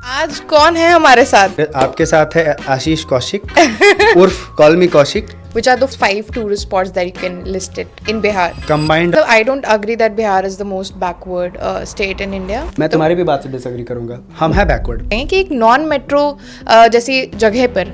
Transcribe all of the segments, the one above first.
आज कौन है हमारे साथ? आपके साथ है आशीष कौशिक उर्फ call me Kaushik. Which are the 5 tourist spots that you can list it in Bihar? Combined. So I don't agree that Bihar is the most backward state in India. मैं तुम्हारी भी बात से डिसएग्री करूंगा. हम है बैकवर्ड. कि एक नॉन मेट्रो जैसी जगह पर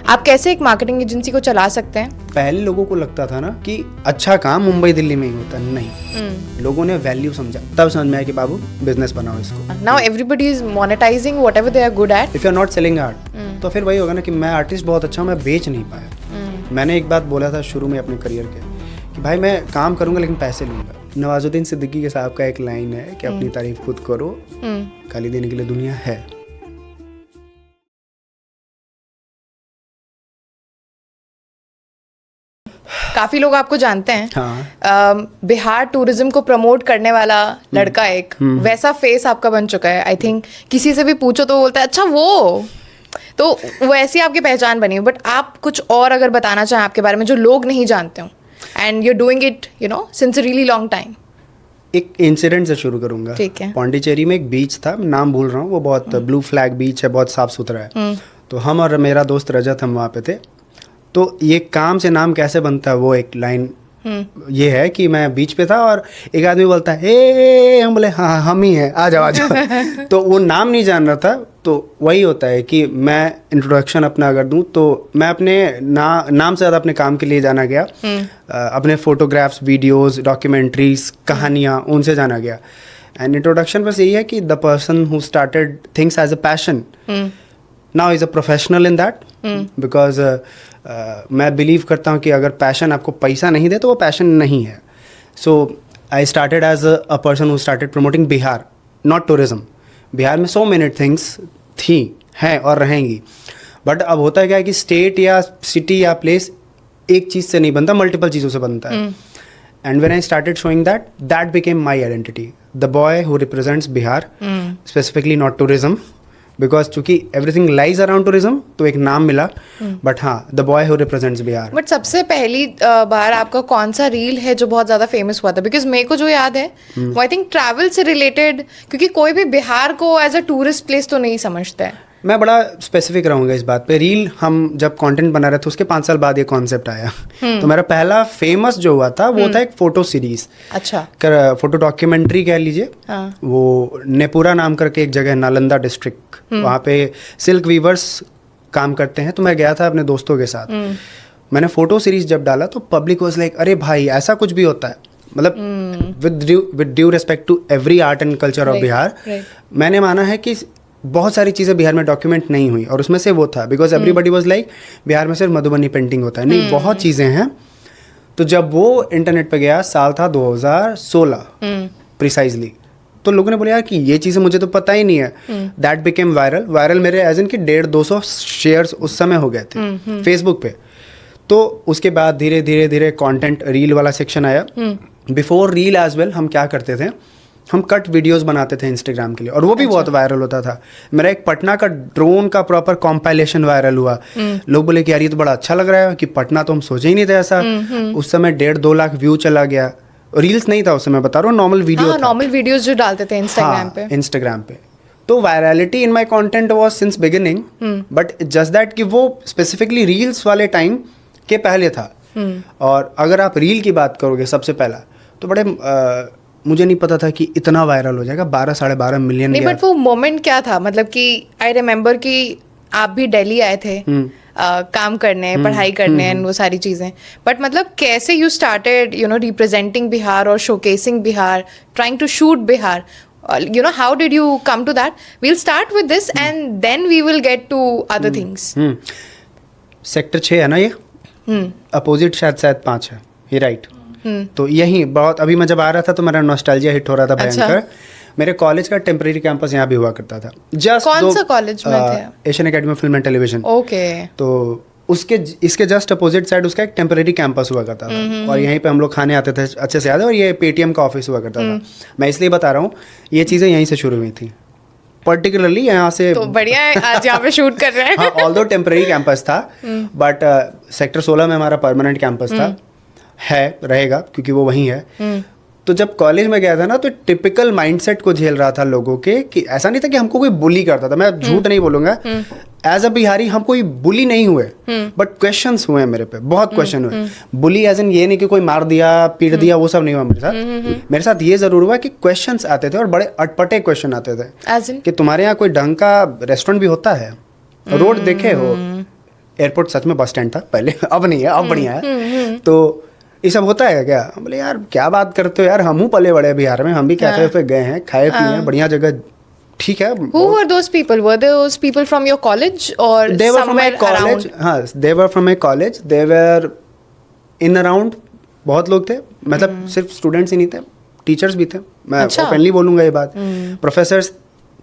आप कैसे एक मार्केटिंग एजेंसी को चला सकते हैं? पहले लोगों को लगता था ना कि अच्छा काम मुंबई दिल्ली में ही होता है. नहीं, लोगों ने वैल्यू समझा, तब समझ में आया कि बाबू बिजनेस बनाओ इसको. Now everybody is monetizing whatever they are good at. If you are not selling art, तो फिर वही होगा ना कि मैं आर्टिस्ट बहुत अच्छा हूँ, मैं बेच नहीं पाया. मैंने एक बात बोला था शुरू में अपने करियर के कि भाई मैं काम करूंगा लेकिन पैसे लूंगा. नवाजुद्दीन सिद्दीकी के साहब का एक लाइन है कि अपनी तारीफ खुद करो, गाली देने के लिए दुनिया है. काफी लोग आपको जानते हैं. हाँ. बिहार टूरिज्म को प्रमोट करने वाला लड़का एक वैसा फेस आपका बन चुका है. आई थिंक किसी से भी पूछो तो बोलता है अच्छा वो, तो वैसी आपकी पहचान बनी है. बट आप कुछ और अगर बताना चाहें आपके बारे में जो लोग नहीं जानते हो, and you doing it since a really long time. एक इंसिडेंट से शुरू करूंगा. ठीक है. पौंडीचेरी में एक बीच था, नाम भूल रहा हूँ, वो बहुत ब्लू फ्लैग बीच है, बहुत साफ सुथरा है. तो हम और मेरा दोस्त रजत हम वहाँ पे थे. तो ये काम से नाम कैसे बनता है वो एक लाइन ये है कि मैं बीच पे था और एक आदमी बोलता है ए, हम बोले हाँ हम ही हैं, आ जाओ आ जाओ. तो वो नाम नहीं जान रहा था. तो वही होता है कि मैं इंट्रोडक्शन अपना अगर दूं तो मैं अपने नाम से ज़्यादा अपने काम के लिए जाना गया. अपने फोटोग्राफ्स, वीडियोस, डॉक्यूमेंट्रीज, कहानियाँ, उनसे जाना गया. एंड इंट्रोडक्शन बस यही है कि the person who started things as a passion now is a professional in that. Because मैं बिलीव करता हूँ कि अगर पैशन आपको पैसा नहीं दे तो वो पैशन नहीं है. So I started as a person who started promoting Bihar, not tourism. Bihar में सो मेनी थिंग्स थी, हैं और रहेंगी. बट अब होता है क्या है कि स्टेट या सिटी या प्लेस एक चीज़ से नहीं बनता, मल्टीपल चीज़ों से बनता है. And when I started showing that became my identity, the boy who represents Bihar, specifically not tourism. Because चूंकि एवरीथिंग लाइज अराउंड टूरिज्म तो एक नाम मिला. बट हाँ, the boy who represents Bihar. But सबसे पहली बार आपका कौन सा रील है जो बहुत ज्यादा फेमस हुआ था? बिकॉज मेरे को जो याद है वो आई थिंक ट्रैवल से रिलेटेड, क्योंकि कोई भी बिहार को एज अ टूरिस्ट प्लेस तो नहीं समझता है. मैं बड़ा स्पेसिफिक रहूँगा इस बात पे. रील हम जब कंटेंट बना रहे थे उसके 5 साल बाद ये कॉन्सेप्ट आया. तो मेरा पहला फेमस जो हुआ था वो था एक फोटो सीरीज. अच्छा. फोटो डॉक्यूमेंट्री कह लीजिए. हाँ. वो नेपुरा नाम करके एक जगह है, नालंदा डिस्ट्रिक्ट. वहाँ पे सिल्क वीवर्स काम करते हैं. तो मैं गया था अपने दोस्तों के साथ. मैंने फोटो सीरीज जब डाला तो पब्लिक वाज लाइक अरे भाई ऐसा कुछ भी होता है. मतलब with due respect to every art and culture of Bihar, मैंने माना है कि बहुत सारी चीज़ें बिहार में डॉक्यूमेंट नहीं हुई और उसमें से वो था. Because everybody was like Bihar में सिर्फ मधुबनी पेंटिंग होता है. नहीं, बहुत चीज़ें हैं. तो जब वो इंटरनेट पे गया, साल था 2016 प्रिसाइजली, तो लोगों ने बोला यार कि ये चीज़ें मुझे तो पता ही नहीं है. दैट बिकेम वायरल मेरे एज इन कि 150-200 शेयर्स उस समय हो गए थे फेसबुक पे. तो उसके बाद धीरे धीरे धीरे कंटेंट रील वाला सेक्शन आया. बिफोर रील एज वेल हम क्या करते थे, हम कट वीडियोस बनाते थे इंस्टाग्राम के लिए और वो भी बहुत वायरल होता था. मेरा एक पटना का ड्रोन का प्रॉपर कॉम्पाइलेशन वायरल हुआ. लोग बोले कि यार ये तो बड़ा अच्छा लग रहा है कि पटना तो हम सोचे ही नहीं थे ऐसा. उस समय 1.5-2 लाख व्यू चला गया. रील्स नहीं था उस समय, बता रहा हूँ, नॉर्मल वीडियो. नॉर्मल वीडियोस जो डालते थे इंस्टाग्राम पे. तो virality in my content was since beginning. But just that कि वो स्पेसिफिकली रील्स वाले टाइम के पहले था. और अगर आप रील की बात करोगे सबसे पहला तो बड़े मुझे नहीं पता था कि इतना वायरल हो जाएगा. 12-12.5 मिलियन. नहीं, बट वो मोमेंट क्या था? मतलब कि आई रिमेम्बर कि आप भी दिल्ली आए थे काम करने, पढ़ाई करने एंड वो सारी चीजें. बट मतलब कैसे यू स्टार्टेड रिप्रेजेंटिंग बिहार और showcasing Bihar, trying to shoot Bihar, how did you come to that? We'll start with this and then we will get to other things. Sector 6 है ना ये, अपोजिट शायद 5 है ये, राइट. तो यही बहुत, अभी मैं जब आ रहा था तो मेरा नॉस्टैल्जिया हिट हो रहा था भयंकर. अच्छा. मेरे कॉलेज का टेम्परेरी कैंपस यहाँ भी हुआ करता था. जस्ट कौन सा कॉलेज में थे? Asian academy of film and television. Okay. तो इसके जस्ट अपोजिट साइड उसका एक टेम्परेरी कैंपस हुआ करता था. और यहीं पे हम लोग खाने आते थे, अच्छे से याद है. और ये पेटीएम का ऑफिस हुआ करता था. मैं इसलिए बता रहा हूँ ये चीज़ें यहीं से शुरू हुई थी, पर्टिकुलरली यहाँ से. तो बढ़िया है आज यहाँ पे शूट कर रहे हैं. हाँ, ऑल्दो टेम्परेरी कैंपस था बट सेक्टर 16 में हमारा परमानेंट कैंपस था, है, रहेगा क्योंकि वो वहीं है. तो जब कॉलेज में गया था ना, तो टिपिकल माइंडसेट को झेल रहा था लोगों के, कि ऐसा नहीं था कि हमको कोई बुली करता था, मैं झूठ नहीं बोलूंगा, एज अ बिहारी हम कोई बुली नहीं हुए, बट क्वेश्चंस हुए मेरे पे, बहुत क्वेश्चन हुए। बुली एज इन ये नहीं कि कोई मार दिया पीट दिया, वो सब नहीं हुआ मेरे साथ। मेरे साथ ये जरूर हुआ कि क्वेश्चंस आते थे और बड़े अटपटे क्वेश्चन आते थे, कि तुम्हारे यहाँ कोई ढंग का रेस्टोरेंट भी होता है, रोड देखे हो, एयरपोर्ट सच में बस स्टैंड था पहले, अब नहीं है, अब बढ़िया है, तो ये सब होता है क्या? बोले यार क्या बात करते हो यार, हमहू पले बड़े बिहार में, हम भी कैफे पे गए हैं, खाए पिए हैं, बढ़िया जगह, ठीक है। Who were those people? Were those people from your college or they were from my somewhere college? around? हाँ, they were from my college. They were in around, बहुत लोग थे, मतलब सिर्फ स्टूडेंट्स ही नहीं थे, टीचर्स भी थे। मैं ओपनली बोलूंगा ये बात।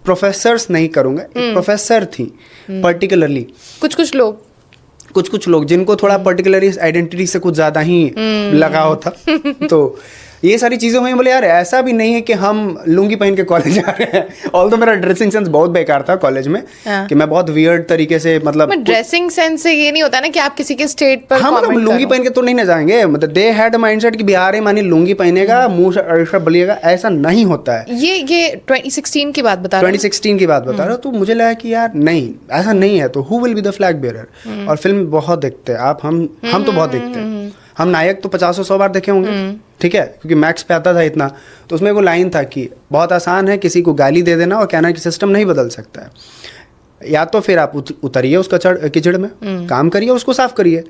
प्रोफेसर्स नहीं करूंगा, प्रोफेसर थी पर्टिकुलरली, कुछ लोग जिनको थोड़ा पर्टिकुलरली आइडेंटिटी से कुछ ज़्यादा ही लगाव था। तो ये सारी चीज़ें हुई। बोले यार ऐसा भी नहीं है कि हम लुंगी पहन के कॉलेज जा रहे हैं। ऑल्दो मेरा ड्रेसिंग सेंस बहुत बेकार था कॉलेज में, कि मैं बहुत वियर्ड तरीके से, मतलब ड्रेसिंग सेंस से ये नहीं होता ना कि आप किसी के स्टेट पर हाँ, मतलब लुंगी पहन के तो नहीं ना जाएंगे, मतलब दे हैड माइंडसेट कि बिहारी मानी लुंगी पहनेगा, मुंह से बलिएगा, ऐसा नहीं होता है। ये 2016 की बात बता रहा हूँ, 2016 की बात बता रहा हूँ। तो मुझे लगा कि यार नहीं, ऐसा नहीं है, तो who will be the flag bearer. और फिल्म बहुत देखते हैं आप, हम तो बहुत देखते हैं। हम नायक तो 50-100 बार देखे होंगे, ठीक है, क्योंकि मैक्स पे आता था इतना। तो उसमें वो लाइन था कि बहुत आसान है किसी को गाली दे देना और कहना कि सिस्टम नहीं बदल सकता है, या तो फिर आप उतरिए उस कीचड़ में, काम करिए, उसको साफ करिए।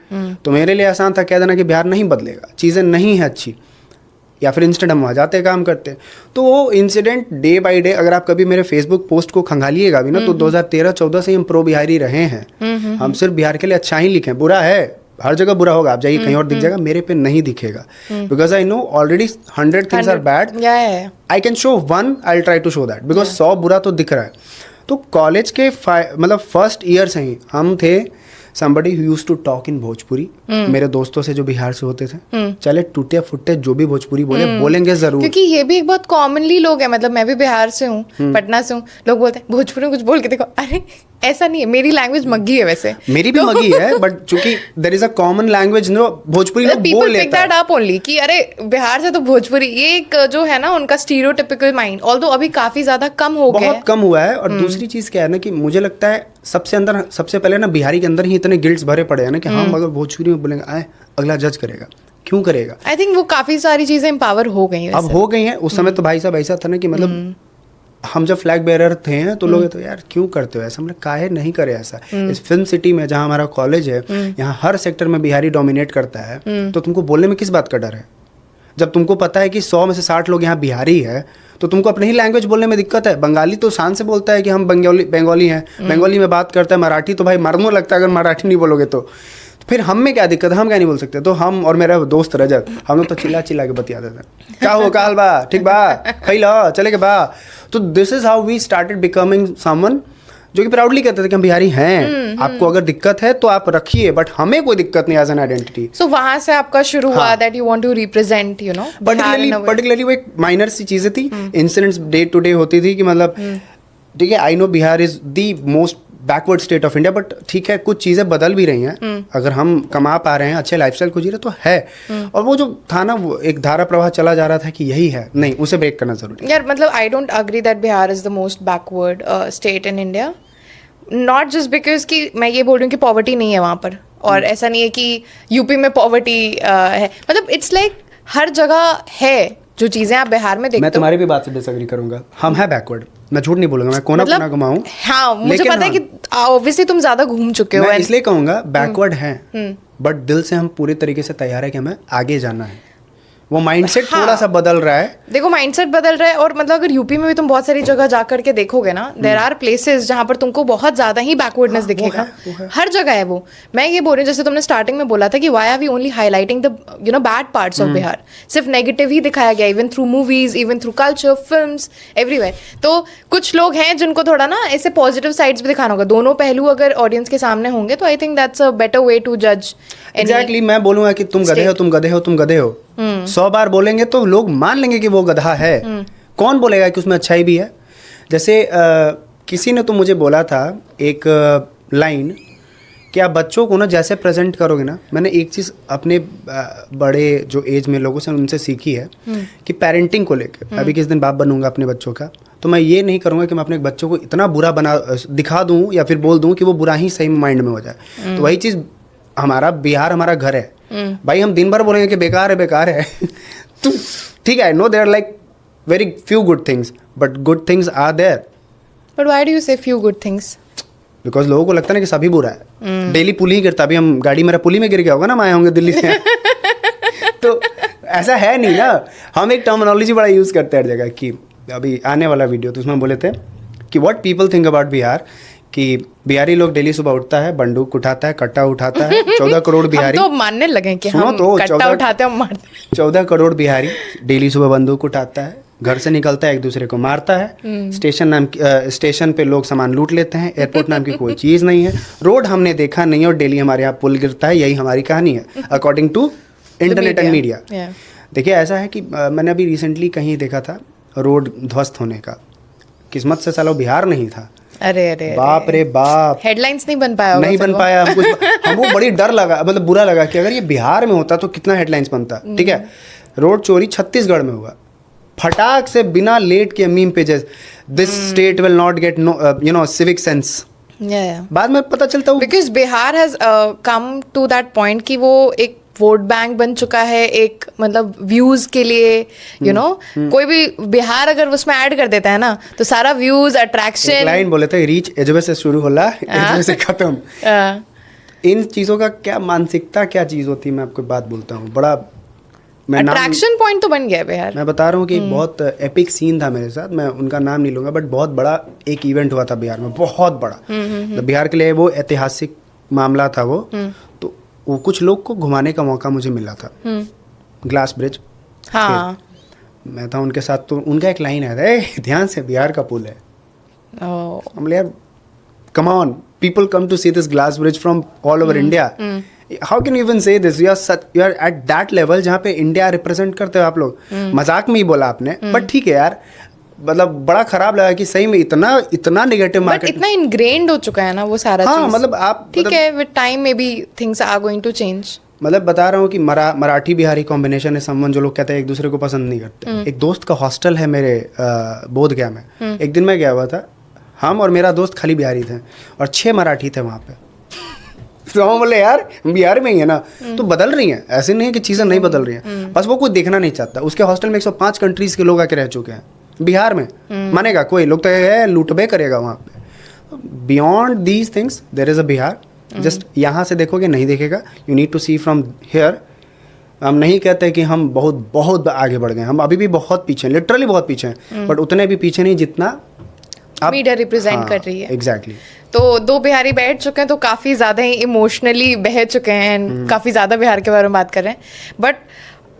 तो मेरे लिए आसान था कह देना कि बिहार नहीं बदलेगा, चीज़ें नहीं है अच्छी, या फिर इंस्टेंट हम वहाँ जाते काम करते। तो वो इंसिडेंट डे बाय डे, अगर आप कभी मेरे फेसबुक पोस्ट को खंगालिएगा भी ना, तो 2013-14 से हम प्रो बिहारी रहे हैं। हम सिर्फ बिहार के लिए अच्छा ही लिखें, बुरा है हर जगह बुरा होगा, आप जाइए कहीं और दिख जाएगा, मेरे पे नहीं दिखेगा, because I know already 100 things are bad, I can show one, I will try to show that, because 100 बुरा तो दिख रहा है। तो कॉलेज के मतलब फर्स्ट ईयर से ही हम थे somebody who used to talk in Bhojpuri. मेरे दोस्तों से जो बिहार से होते थे, चले टूटे फुटे जो भी भोजपुरी बोलेंगे जरूर, क्योंकि ये भी एक बहुत कॉमनली लोग है, मतलब मैं भी बिहार से हूँ, पटना से हूँ, लोग बोलते हैं भोजपुरी में कुछ बोल के देखो। अरे ऐसा नहीं है, मेरी लैंग्वेज मग्गी है, वैसे मेरी भी मग्गी है, बट चूंकि there is a common language, no Bhojpuri लोग बोल लेते हैं। आप ओनली कि अरे बिहार से तो भोजपुरी, ये एक जो है ना उनका स्टीरियोटिपिकल माइंड, ऑल्दो अभी काफी ज्यादा कम हो गया है, बहुत कम हुआ है। और दूसरी चीज क्या है ना, कि मुझे लगता है सबसे पहले ना बिहारी के अंदर ही इतने गिल्ट्स भरे पड़े हैं ना, कि हम अगर भोजपुरी में बोलेंगे आए अगला जज करेगा, क्यों करेगा। आई थिंक वो काफी सारी चीजें एम्पावर हो गई हैं, अब हो गई हैं। उस समय तो भाई साहब ऐसा था ना कि मतलब हम जब फ्लैग बेयरर थे तो लोग तो यार क्यों करते हो ऐसा, हमने काहे नहीं करे ऐसा। इस फिल्म सिटी में जहाँ हमारा कॉलेज है, यहाँ हर सेक्टर में बिहारी डोमिनेट करता है, तो तुमको बोलने में किस बात का डर है? जब तुमको पता है कि 100 में से 60 लोग यहाँ बिहारी है, तो तुमको अपनी ही लैंग्वेज बोलने में दिक्कत है। बंगाली तो शान से बोलता है कि हम बंगाली हैं, बंगाली में बात करता है। मराठी तो भाई मरने लगता है अगर मराठी नहीं बोलोगे तो फिर हम में क्या दिक्कत है, हम क्या नहीं बोल सकते। तो हम और मेरा दोस्त रजत, हम लोग तो चिल्ला के बतियाते थे, क्या हो काल बा, ठीक बा, खैला चले के बा। तो this is how we started becoming someone जो कि प्राउडली कहते थे कि हम बिहारी हैं। आपको अगर दिक्कत है तो आप रखिए, बट हमें कोई दिक्कत नहीं एज एन आइडेंटिटी। सो वहां से आपका शुरू हुआ that you want to represent, you know, particularly वो एक माइनर सी चीजें थी, इंसिडेंट्स डे टू डे होती थी कि मतलब ठीक है, I no Bihar is the most backward state of India, but ठीक है कुछ चीज़ें बदल भी रही हैं। अगर हम कमा पा रहे हैं, अच्छे लाइफस्टाइल खोज रहे तो है। और वो जो था ना, वो एक धारा प्रवाह चला जा रहा था कि यही है, नहीं उसे ब्रेक करना जरूरी है। यार मतलब I don't agree that Bihar is the most backward state in India, not just because कि मैं ये बोल रही हूँ कि पॉवर्टी नहीं है वहाँ पर, और ऐसा नहीं है कि यूपी में पॉवर्टी है, मतलब इट्स लाइक हर जगह है जो चीजें आप बिहार में देखते हो। मैं तुम्हारी भी बात से डिसएग्री करूंगा, हम है बैकवर्ड, मैं झूठ नहीं बोलूंगा, मैं कोना कोना घुमाऊं। हाँ, मुझे पता है कि ऑब्वियसली तुम ज्यादा घूम चुके हो। मैं इसलिए कहूंगा बैकवर्ड है, बट दिल से हम पूरी तरीके से तैयार है कि हमें आगे जाना है। वो माइंडसेट थोड़ा सा बदल रहा है। देखो माइंडसेट बदल रहा है, और मतलब अगर यूपी में भी तुम बहुत सारी जगह जा करके देखोगे ना, देयर आर प्लेसेस जहाँ पर तुमको बहुत ज्यादा ही बैकवर्डनेस दिखेगा। हर जगह है वो। मैं ये बोल रही हूँ, जैसे तुमने स्टार्टिंग में बोला था कि why are we only highlighting the you know bad parts of Bihar, सिर्फ नेगेटिव ही दिखाया गया, even through movies, even through culture, films, everywhere. तो कुछ लोग हैं जिनको थोड़ा ना ऐसे पॉजिटिव साइड्स भी दिखाना होगा, दोनों पहलू अगर ऑडियंस के सामने होंगे तो I think that's a better way to जज। एग्जैक्टली, मैं बोलूंगा कि तुम गधे हो, तुम गधे हो, तुम गधे हो, 100 बार बोलेंगे तो लोग मान लेंगे कि वो गधा है। कौन बोलेगा कि उसमें अच्छाई भी है? जैसे किसी ने तो मुझे बोला था एक लाइन कि आप बच्चों को ना जैसे प्रेजेंट करोगे ना, मैंने एक चीज़ अपने बड़े जो एज में लोगों से उनसे सीखी है कि पेरेंटिंग को लेकर, अभी किस दिन बाप बनूंगा अपने बच्चों का, तो मैं ये नहीं करूँगा कि मैं अपने बच्चों को इतना बुरा बना दिखा दूँ या फिर बोल दूँ कि वो बुरा ही सही माइंड में हो जाए। तो वही चीज़, हमारा बिहार हमारा घर है भाई, हम दिन भर बोलेंगे कि बेकार है तो ठीक है, I know there like very few good things, but good things are there. But why do you say few good things? Because लोगों को लगता है ना कि सभी बुरा है। डेली पुल ही गिरता, अभी हम गाड़ी मेरा पुल ही में गिर गया होगा ना, हम आए होंगे दिल्ली से तो ऐसा है नहीं ना। हम एक टर्मिनोलॉजी बड़ा यूज़ करते हैं हर जगह कि अभी आने वाला वीडियो तो उसमें बोले थे कि what people think about Bihar, कि बिहारी लोग डेली सुबह उठता है, बंदूक उठाता है, कट्टा उठाता है, 14 करोड़ बिहारी हम तो मानने लगे कि सुनो हम तो, कट्टा उठाते हैं, हम मारते हैं। 14 करोड़ बिहारी डेली सुबह बंदूक उठाता है, घर से निकलता है, एक दूसरे को मारता है, स्टेशन पे लोग सामान लूट लेते हैं, एयरपोर्ट नाम की कोई चीज़ नहीं है, रोड हमने देखा नहीं और डेली हमारे यहाँ पुल गिरता है, यही हमारी कहानी है according to internet and media. देखिए ऐसा है कि मैंने अभी रिसेंटली कहीं देखा था रोड ध्वस्त होने का, किस्मत से साला बिहार नहीं था। अरे बाप रे बाप, हेडलाइंस नहीं बन पाया, नहीं बन पाया। हमको बड़ी डर लगा, मतलब बुरा लगा कि अगर ये बिहार में होता तो कितना हेडलाइंस बनता। ठीक है, रोड चोरी छत्तीसगढ़ में हुआ, फटाक से बिना लेट के meme pages, this state will not get no civic sense. बाद में पता चलता है because Bihar has come to that point कि वो एक वोट बैंक बन चुका है, एक मतलब व्यूज के लिए, यू नो कोई भी बिहार अगर उसमें ऐड कर देता है ना तो सारा व्यूज, अट्रैक्शन। लाइन बोले थे, रीच एजबे से शुरू होला, एजबे से खत्म। इन चीजों का क्या मानसिकता, क्या चीज होती है, मैं आपको बात बोलता हूँ। बड़ा अट्रैक्शन पॉइंट तो बन गया बिहार। मैं बता रहा हूँ कि एक बहुत एपिक सीन था मेरे साथ, मैं उनका नाम नहीं लूंगा, बट बहुत बड़ा एक इवेंट हुआ था बिहार में, बहुत बड़ा। तो बिहार के लिए वो ऐतिहासिक मामला था वो। तो वो कुछ लोग को घुमाने का मौका मुझे मिला था, ग्लास ब्रिज। हाँ, मैं था उनके साथ, तो उनका एक लाइन आया था, ध्यान से बिहार का पुल है। हम बोले यार come on, people come to see this glass bridge from all over India, how can you even say this, you are at that level जहाँ पे इंडिया रिप्रेजेंट करते हो आप लोग। मजाक में ही बोला आपने, बट ठीक है यार, मतलब बड़ा खराब लगा कि सही में इतना नेगेटिव मार्केट, इतना इनग्रेन्ड हो चुका है ना वो सारा चीज। मतलब आप ठीक है, with time maybe things are going to change. मतलब बता रहा हूँ कि मराठी बिहारी कॉम्बिनेशन है, समवन जो लोग कहते हैं एक दूसरे को पसंद नहीं करते। एक दोस्त का हॉस्टल है मेरे बोधगया में, एक दिन मैं गया हुआ था, हम और मेरा दोस्त खाली बिहारी थे और 6 मराठी थे वहाँ पे। तो हम बोले यार बिहार में ही है ना, तो बदल रही हैं, ऐसे नहीं है कि चीज़ें नहीं बदल रही हैं, बस वो कोई देखना नहीं चाहता। उसके हॉस्टल में 105 कंट्रीज के लोग आके रह चुके हैं, बिहार में मानेगा कोई लोग तो है लूटबे करेगा वहाँ पे। Beyond these things there is a Bihar, just यहाँ से देखोगे नहीं देखेगा, you need to see from here. हम नहीं कहते कि हम बहुत आगे बढ़ गए, हम अभी भी बहुत पीछे हैं, लिटरली बहुत पीछे हैं, बट उतने भी पीछे नहीं जितना मीडिया रिप्रेजेंट कर रही है। एग्जैक्टली। तो 2 बिहारी बैठ चुके हैं तो काफ़ी ज़्यादा ही इमोशनली बह चुके हैं, काफ़ी ज़्यादा बिहार के बारे में बात कर रहे हैं। बट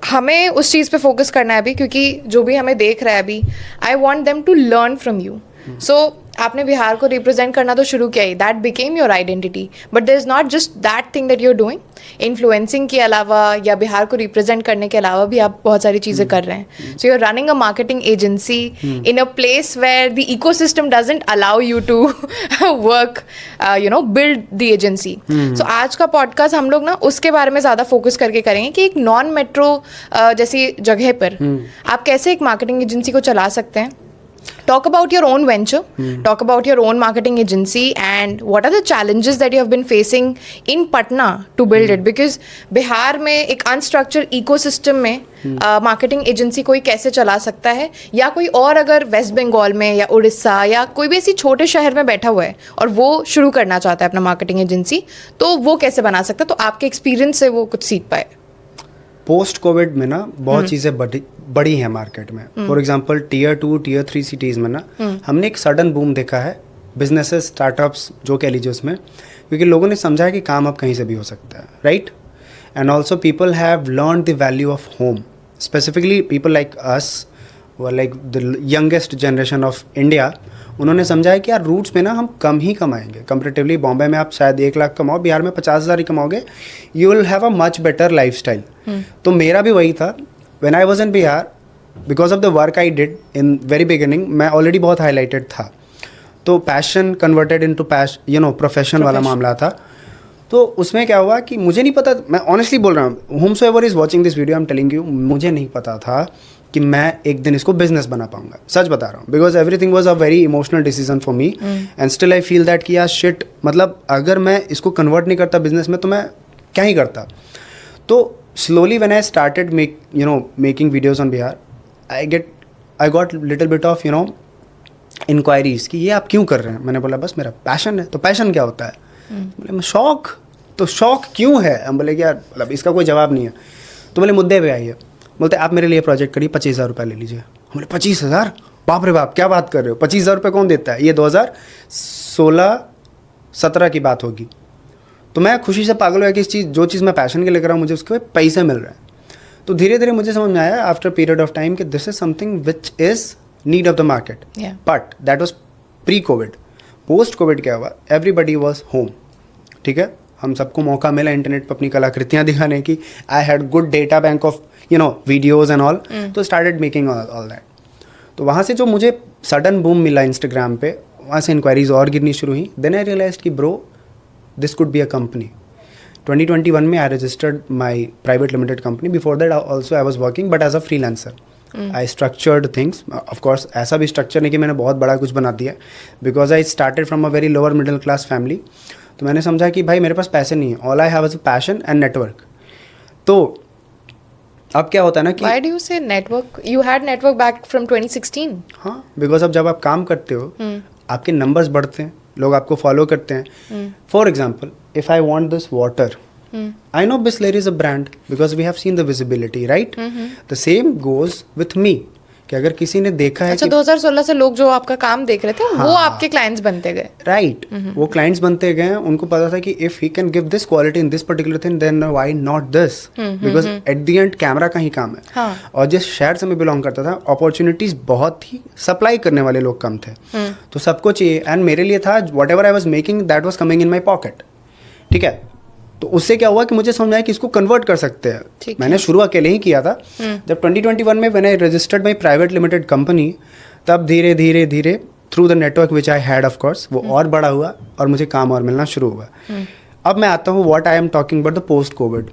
हमें उस चीज़ पे फोकस करना है अभी, क्योंकि जो भी हमें देख रहा है अभी, I want them to learn from you. So आपने बिहार को रिप्रेजेंट करना तो शुरू किया ही, that became your identity, but there is not just that thing that you are doing. Influencing के अलावा या बिहार को रिप्रेजेंट करने के अलावा भी आप बहुत सारी चीज़ें कर रहे हैं। So you are running a marketing agency in a place where the ecosystem doesn't allow you to work, you know, build the agency. So आज का पॉडकास्ट हम लोग ना उसके बारे में ज़्यादा फोकस करके करेंगे कि एक नॉन मेट्रो जैसी जगह पर आप कैसे एक मार्केटिंग एजेंसी को चला सकते हैं। Talk about your own venture, talk about your own marketing agency, and what are the challenges that you have been facing in Patna to build it, because Bihar में एक unstructured ecosystem में marketing agency कोई कैसे चला सकता है, या कोई और अगर वेस्ट बंगाल में या उड़ीसा या कोई भी ऐसी छोटे शहर में बैठा हुआ है और वो शुरू करना चाहता है अपना marketing agency, तो वो कैसे बना सकता है, तो आपके एक्सपीरियंस से वो कुछ सीख पाए। पोस्ट कोविड में ना बहुत चीज़ें बड़ी हैं मार्केट में। For example Tier 2 Tier 3 cities में ना हमने एक सडन बूम देखा है, बिजनेसेस, स्टार्टअप्स जो कह लीजिए उसमें, क्योंकि लोगों ने समझा है कि काम अब कहीं से भी हो सकता है, right. And also people have learn the value of home, specifically people like us, like the youngest generation of India. उन्होंने समझा है कि यार रूट्स में ना हम कम ही कमाएंगे कंपेरेटिवली। बॉम्बे में आप शायद 1 लाख कमाओ, बिहार में 50,000 ही कमाओगे, you will have a much better lifestyle. तो मेरा भी वही था when I was in Bihar, because of the work I did in very beginning, मैं ऑलरेडी बहुत हाईलाइटेड था, तो पैशन कन्वर्टेड इनटू प्रोफेशन वाला मामला था। तो उसमें क्या हुआ कि मुझे नहीं पता, मैं ऑनेस्टली बोल रहा हूँ, whomsoever is watching this video, I'm telling you, मुझे नहीं पता था कि मैं एक दिन इसको बिजनेस बना पाऊंगा, सच बता रहा हूँ, because everything was a very emotional decision for me and still I feel that कि यार शिट, मतलब अगर मैं इसको कन्वर्ट नहीं करता बिजनेस में तो मैं क्या ही करता. तो slowly when I started making videos on Bihar, I got little bit of inquiries कि ये आप क्यों कर रहे हैं. मैंने बोला बस मेरा पैशन है. तो पैशन क्या होता है? बोले मैं शौक. तो शौक क्यों है? हम बोले कि यार मतलब इसका कोई जवाब नहीं है. तो बोले मुद्दे पे आइए. बोलते आप मेरे लिए प्रोजेक्ट करिए, 25,000 रुपये ले लीजिए. हम बोले 25,000? बाप रे बाप, क्या बात कर रहे हो, 25,000 रुपये कौन देता है? ये 2016-17 की बात होगी. तो मैं खुशी से पागल हुआ कि जो चीज़ मैं पैशन के लिए कर रहा हूँ मुझे उसके पैसे मिल रहे हैं. तो धीरे धीरे मुझे समझ में आया आफ्टर पीरियड ऑफ टाइम कि this is something which is need of the market. But that was pre Covid. Post Covid क्या हुआ, एवरीबडी वॉज होम. ठीक है, हम सबको मौका मिला इंटरनेट पर अपनी कलाकृतियाँ दिखाने की. I had good data bank of videos and all. तो स्टार्टेड मेकिंग ऑल दैट. तो वहाँ से जो मुझे सडन बूम मिला इंस्टाग्राम पे, वहाँ से इंक्वायरीज और गिरनी शुरू हुई. देन आई रियलाइज कि bro this could be a company. 2021 में I registered my private limited company. Before that also I was working but as a freelancer. I structured things. Of course ऐसा भी स्ट्रक्चर नहीं कि मैंने बहुत बड़ा कुछ बना दिया, because I started from a very lower middle class family. तो मैंने समझा कि भाई मेरे पास पैसे नहीं है, all I have is passion and network. तो अब क्या होता है ना कि Why do you say network? You had network back from 2016. हाँ, बिकॉज अब जब आप काम करते हो आपके नंबर्स बढ़ते हैं, लोग आपको फॉलो करते हैं. For example, if I want this water, I know Bisleri is a brand because we have seen the visibility, right? The same goes with me. कि अगर किसी ने देखा है अच्छा, कि 2016 से लोग जो आपका काम देख रहे थे वो आपके क्लाइंट्स बनते गए. राइट, वो क्लाइंट्स बनते गए. उनको पता था कि if he can give this quality in this particular thing then why not this, because at the end camera का ही काम है. और जिस शहर से मैं बिलोंग करता था, अपॉर्चुनिटीज बहुत थी, सप्लाई करने वाले लोग कम थे. तो सबको चाहिए. एंड मेरे लिए था what ever I was making that was coming in my pocket. ठीक है, तो उससे क्या हुआ कि मुझे समझ आया कि इसको कन्वर्ट कर सकते हैं. मैंने शुरू अकेले ही किया था. जब 2021 में मैंने registered my private limited company, तब धीरे धीरे धीरे through the network which I had of course, वो और बड़ा हुआ और मुझे काम और मिलना शुरू हुआ. अब मैं आता हूँ what I am talking about the post Covid.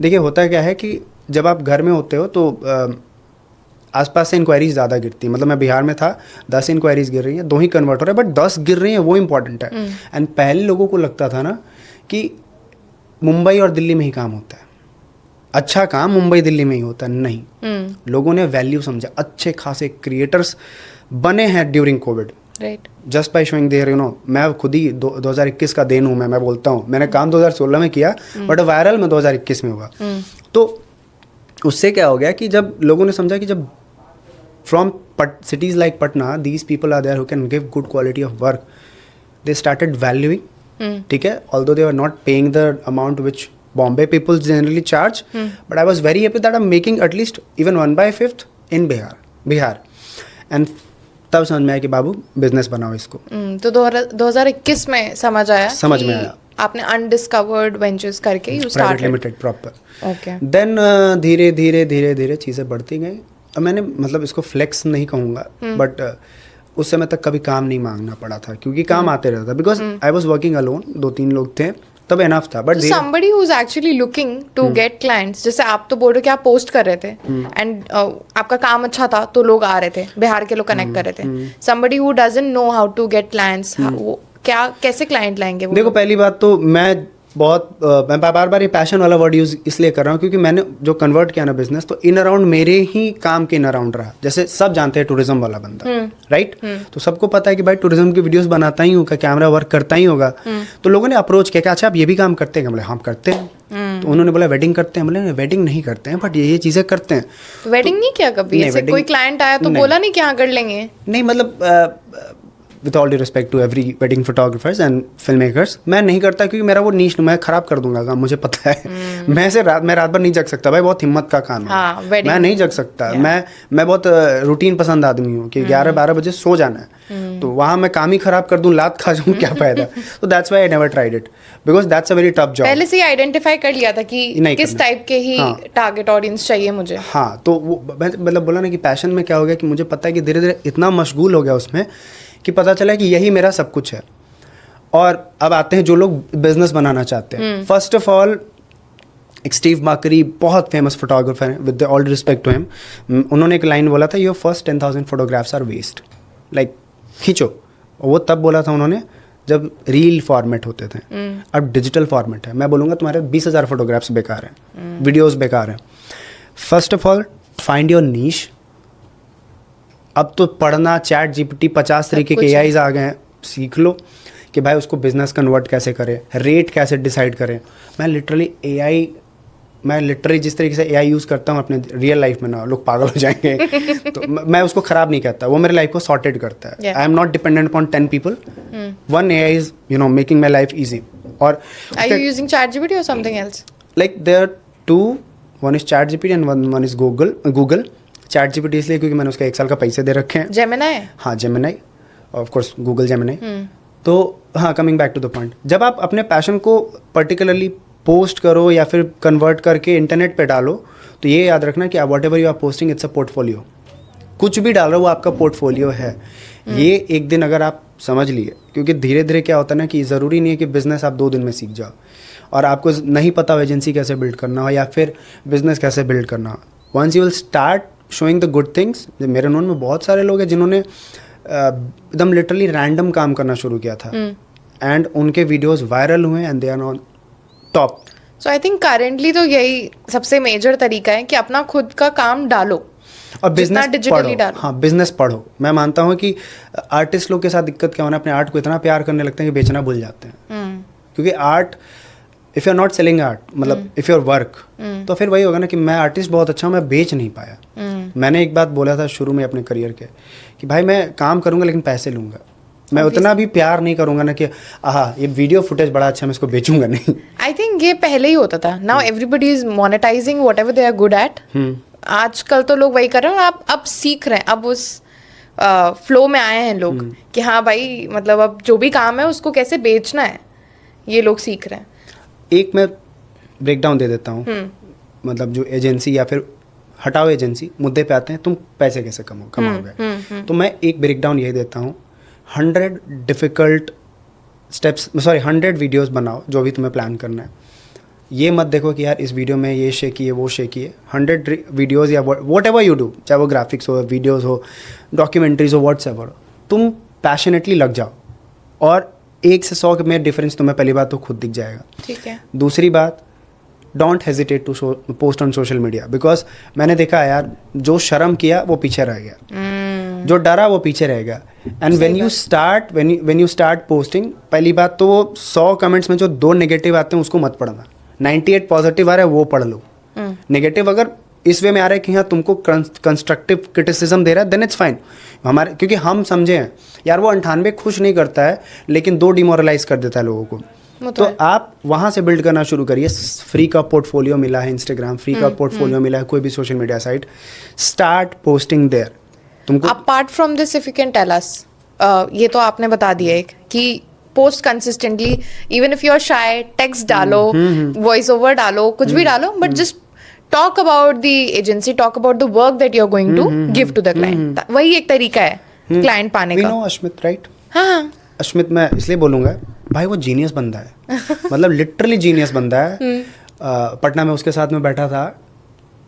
देखिए होता क्या है कि जब आप घर में होते हो तो आसपास से इंक्वायरीज ज़्यादा गिरती है. मतलब मैं बिहार में था, 10 इंक्वायरीज गिर रही हैं, 2 ही कन्वर्ट हो रहे हैं, बट 10 गिर रही हैं वो इंपॉर्टेंट है. एंड पहले लोगों को लगता था ना कि मुंबई और दिल्ली में ही काम होता है, अच्छा काम मुंबई दिल्ली में ही होता है. नहीं, लोगों ने वैल्यू समझा. अच्छे खासे क्रिएटर्स बने हैं during Covid, right, just by showing there मैं खुद ही 2021 का देन हूँ. मैं बोलता हूँ मैंने काम 2016 में किया बट वायरल में 2021 में हुआ. तो उससे क्या हो गया कि जब लोगों ने समझा कि जब from cities like Patna, these people are there who can give good quality of work. They started valuing. ठीक है, although they were not paying the amount which Bombay people generally charge, but I was very happy that I'm making at least even 1/5 in Bihar. And तब समझ में आया कि बाबू business बनाओ इसको. तो 2021 में समझ आया आपने अनडिस्कवर्ड वेंचर्स करके you started private limited proper. Okay. Then धीरे धीरे चीज़ें बढ़ती गई. अब मैंने मतलब इसको फ्लेक्स नहीं कहूँगा, बट उस समय तक कभी काम नहीं मांगना पड़ा था क्योंकि काम आते रहता था. Because I was working alone, 2-3 लोग थे, तब एनफ था. But somebody who's actually looking to get clients, जैसे आप तो बोल रहे हो कि आप पोस्ट कर रहे थे एंड आपका काम अच्छा था तो लोग आ रहे थे, बिहार के लोग कनेक्ट कर रहे थे. somebody who doesn't know how to get clients, वो क्या कैसे क्लाइंट लाएंगे वो? देखो, पहली बात तो मैं बार ये पैशन वाला वर्ड यूज इसलिए कर रहा हूँ क्योंकि मैंने जो कन्वर्ट किया ना बिजनेस, तो इन अराउंड मेरे ही काम के इन अराउंड रहा. जैसे सब जानते हैं टूरिज्म वाला बंदा, राइट? तो सबको पता है कि भाई टूरिज्म की वीडियोस बनाता ही होगा, कैमरा वर्क करता ही होगा. तो लोगों ने अप्रोच किया कि अच्छा आप ये भी काम करते हैं? बोले हम करते हैं. तो उन्होंने बोला वेडिंग करते हैं? बोले वेडिंग नहीं करते हैं बट ये चीज़ें करते हैं. वेडिंग नहीं किया कभी? ऐसे कोई क्लाइंट आया तो बोला नहीं कि हाँ कर लेंगे? नहीं, मतलब with all due respect to every wedding photographers and film makers, मैं नहीं करता क्योंकि मेरा वो नीश मैं खराब कर दूंगा काम, मुझे पता है. मैं रात भर नहीं जग सकता भाई, बहुत हिम्मत का काम है. मैं नहीं जग सकता. मैं बहुत रूटीन पसंद आदमी हूँ कि 11-12 बजे सो जाना है. तो वहाँ मैं काम ही खराब कर दूँ, लात खा जाऊँ, क्या फायदा. तो that's why I never tried it because that's a very tough job. पहले से ही आइडेंटिफाई कर लिया था कि किस टाइप के ही टारगेट ऑडियंस चाहिए मुझे. हाँ, तो वो मतलब बोला ना कि पैशन में क्या हो गया कि मुझे पता है कि धीरे धीरे इतना मशगूल हो गया उसमें कि पता चला कि यही मेरा सब कुछ है. और अब आते हैं जो लोग बिजनेस बनाना चाहते हैं. फर्स्ट ऑफ ऑल, एक स्टीव माकरी बहुत फेमस फोटोग्राफर हैं, with all respect to him. उन्होंने एक लाइन बोला था, your first 10,000 photographs are waste. Like खींचो. वो तब बोला था उन्होंने जब रील फॉर्मेट होते थे. अब डिजिटल फॉर्मेट है. मैं बोलूँगा तुम्हारे 20,000 फोटोग्राफ्स बेकार हैं, वीडियोस बेकार हैं. First of all find your niche. अब तो पढ़ना, चैट जीपीटी 50 तरीके के एआईज आ गए हैं, सीख लो कि भाई उसको बिजनेस कन्वर्ट कैसे करें, रेट कैसे डिसाइड करें. मैं लिटरली जिस तरीके से एआई यूज़ करता हूँ अपने रियल लाइफ में ना, लोग पागल हो जाएंगे. तो मैं उसको ख़राब नहीं कहता, वो मेरे लाइफ को सॉर्टेड करता है. I am not dependent upon 10 people. One AI is making my life easy. और Are you using ChatGPT or something else? Like there are two, one is chat GPT and one is Google. Chat GPT इसलिए क्योंकि मैंने उसका 1 साल का पैसे दे रखे हैं. Gemini? हाँ, Gemini, of course Google Gemini. तो हाँ, coming back to the point, जब आप अपने पैशन को पर्टिकुलरली पोस्ट करो या फिर कन्वर्ट करके इंटरनेट पे डालो, तो ये याद रखना कि whatever you are posting it's a portfolio. कुछ भी डाल रहे हो वो आपका पोर्टफोलियो है. ये एक दिन अगर आप समझ लिए, क्योंकि धीरे धीरे क्या होता है ना कि ज़रूरी नहीं है कि बिज़नेस आप 2 दिन में सीख जाओ, और आपको नहीं पता हो एजेंसी कैसे बिल्ड करना हो या फिर बिज़नेस कैसे बिल्ड करना हो. Once you will start showing the good things. मेरे नोन में बहुत सारे लोग हैं जिन्होंने एकदम लिटरली रैंडम काम करना शुरू किया था, एंड उनके वीडियोस वायरल हुए and they are on top. So I think currently तो यही सबसे मेजर तरीका है कि अपना खुद का काम डालो और बिजनेस डिजिटली पढ़ो. हाँ, बिजनेस पढ़ो. मैं मानता हूँ कि आर्टिस्ट लोग के साथ दिक्कत क्या होना, अपने आर्ट को इतना प्यार करने लगते हैं कि बेचना भूल जाते हैं. क्योंकि art, if you are not selling art, मतलब इफ़ योर वर्क, तो फिर वही होगा ना कि मैं आर्टिस्ट बहुत अच्छा हूँ, मैं बेच नहीं पाया. मैंने एक बात बोला था शुरू में अपने करियर के कि भाई मैं काम करूँगा लेकिन पैसे लूँगा. मैं उतना भी प्यार नहीं करूँगा ना कि ये वीडियो फुटेज बड़ा अच्छा, मैं इसको बेचूंगा नहीं. आई थिंक ये पहले ही होता था. Now everybody is monetising whatever they are good at. आजकल तो लोग वही कर रहे हैं. आप अब सीख रहे हैं, अब उस फ्लो में आए हैं लोग कि हाँ भाई, मतलब अब जो भी काम है उसको कैसे बेचना है, ये लोग सीख रहे हैं. एक मैं ब्रेकडाउन दे देता हूँ. मतलब जो एजेंसी, या फिर हटाओ एजेंसी, मुद्दे पे आते हैं, तुम पैसे कैसे कमाओगे. तो मैं एक ब्रेकडाउन यही देता हूँ. 100 डिफ़िकल्ट स्टेप्स, 100 वीडियोस बनाओ जो भी तुम्हें प्लान करना है. ये मत देखो कि यार इस वीडियो में ये शेक किए वो शेक किए. 100 वीडियोस या वॉट एवर यू डू, चाहे वो ग्राफिक्स हो, वीडियोस हो, डॉक्यूमेंट्रीज हो, व्हाट्सएवर, तुम पैशनेटली लग जाओ और 1 से 100 में डिफरेंस तुम्हें पहली बात तो खुद दिख जाएगा. ठीक है. दूसरी बात, don't hesitate to post on social media. Because मैंने देखा है यार, जो शर्म किया वो पीछे रह गया, जो डरा वो पीछे रह गया. And when you start posting, पहली बात तो वो 100 कमेंट्स में जो 2 नेगेटिव आते हैं उसको मत पढ़ना. 98 पॉजिटिव आ रहा है वो पढ़ लो. नेगेटिव अगर इस वे में आ रहा है कि हाँ तुमको कंस्ट्रक्टिव क्रिटिसिज्म दे रहा है, देन इट्स फाइन. हमारे, क्योंकि हम समझे हैं यार वो 98 खुश नहीं करता है लेकिन 2 डिमोरलाइज कर देता है लोगों को. तो आप वहाँ से बिल्ड करना शुरू करिए. फ्री का पोर्टफोलियो मिला है इंस्टाग्राम, फ्री का पोर्टफोलियो मिला है कोई भी social media site. Start posting there. तुमको apart from this, if you can tell us, ये तो आपने बता दिया एक कि post consistently, even if you are shy, text डालो, वॉइस ओवर डालो, कुछ भी डालो, but just talk about the agency, talk about the work that you are going to give to the client. वही एक तरीका है क्लाइंट पाने का. अश्मित, राइट? हाँ, अश्मित मैं इसलिए बोलूँगा, भाई वो जीनियस बंदा है. मतलब लिटरली जीनियस बंदा है. पटना में उसके साथ में बैठा था,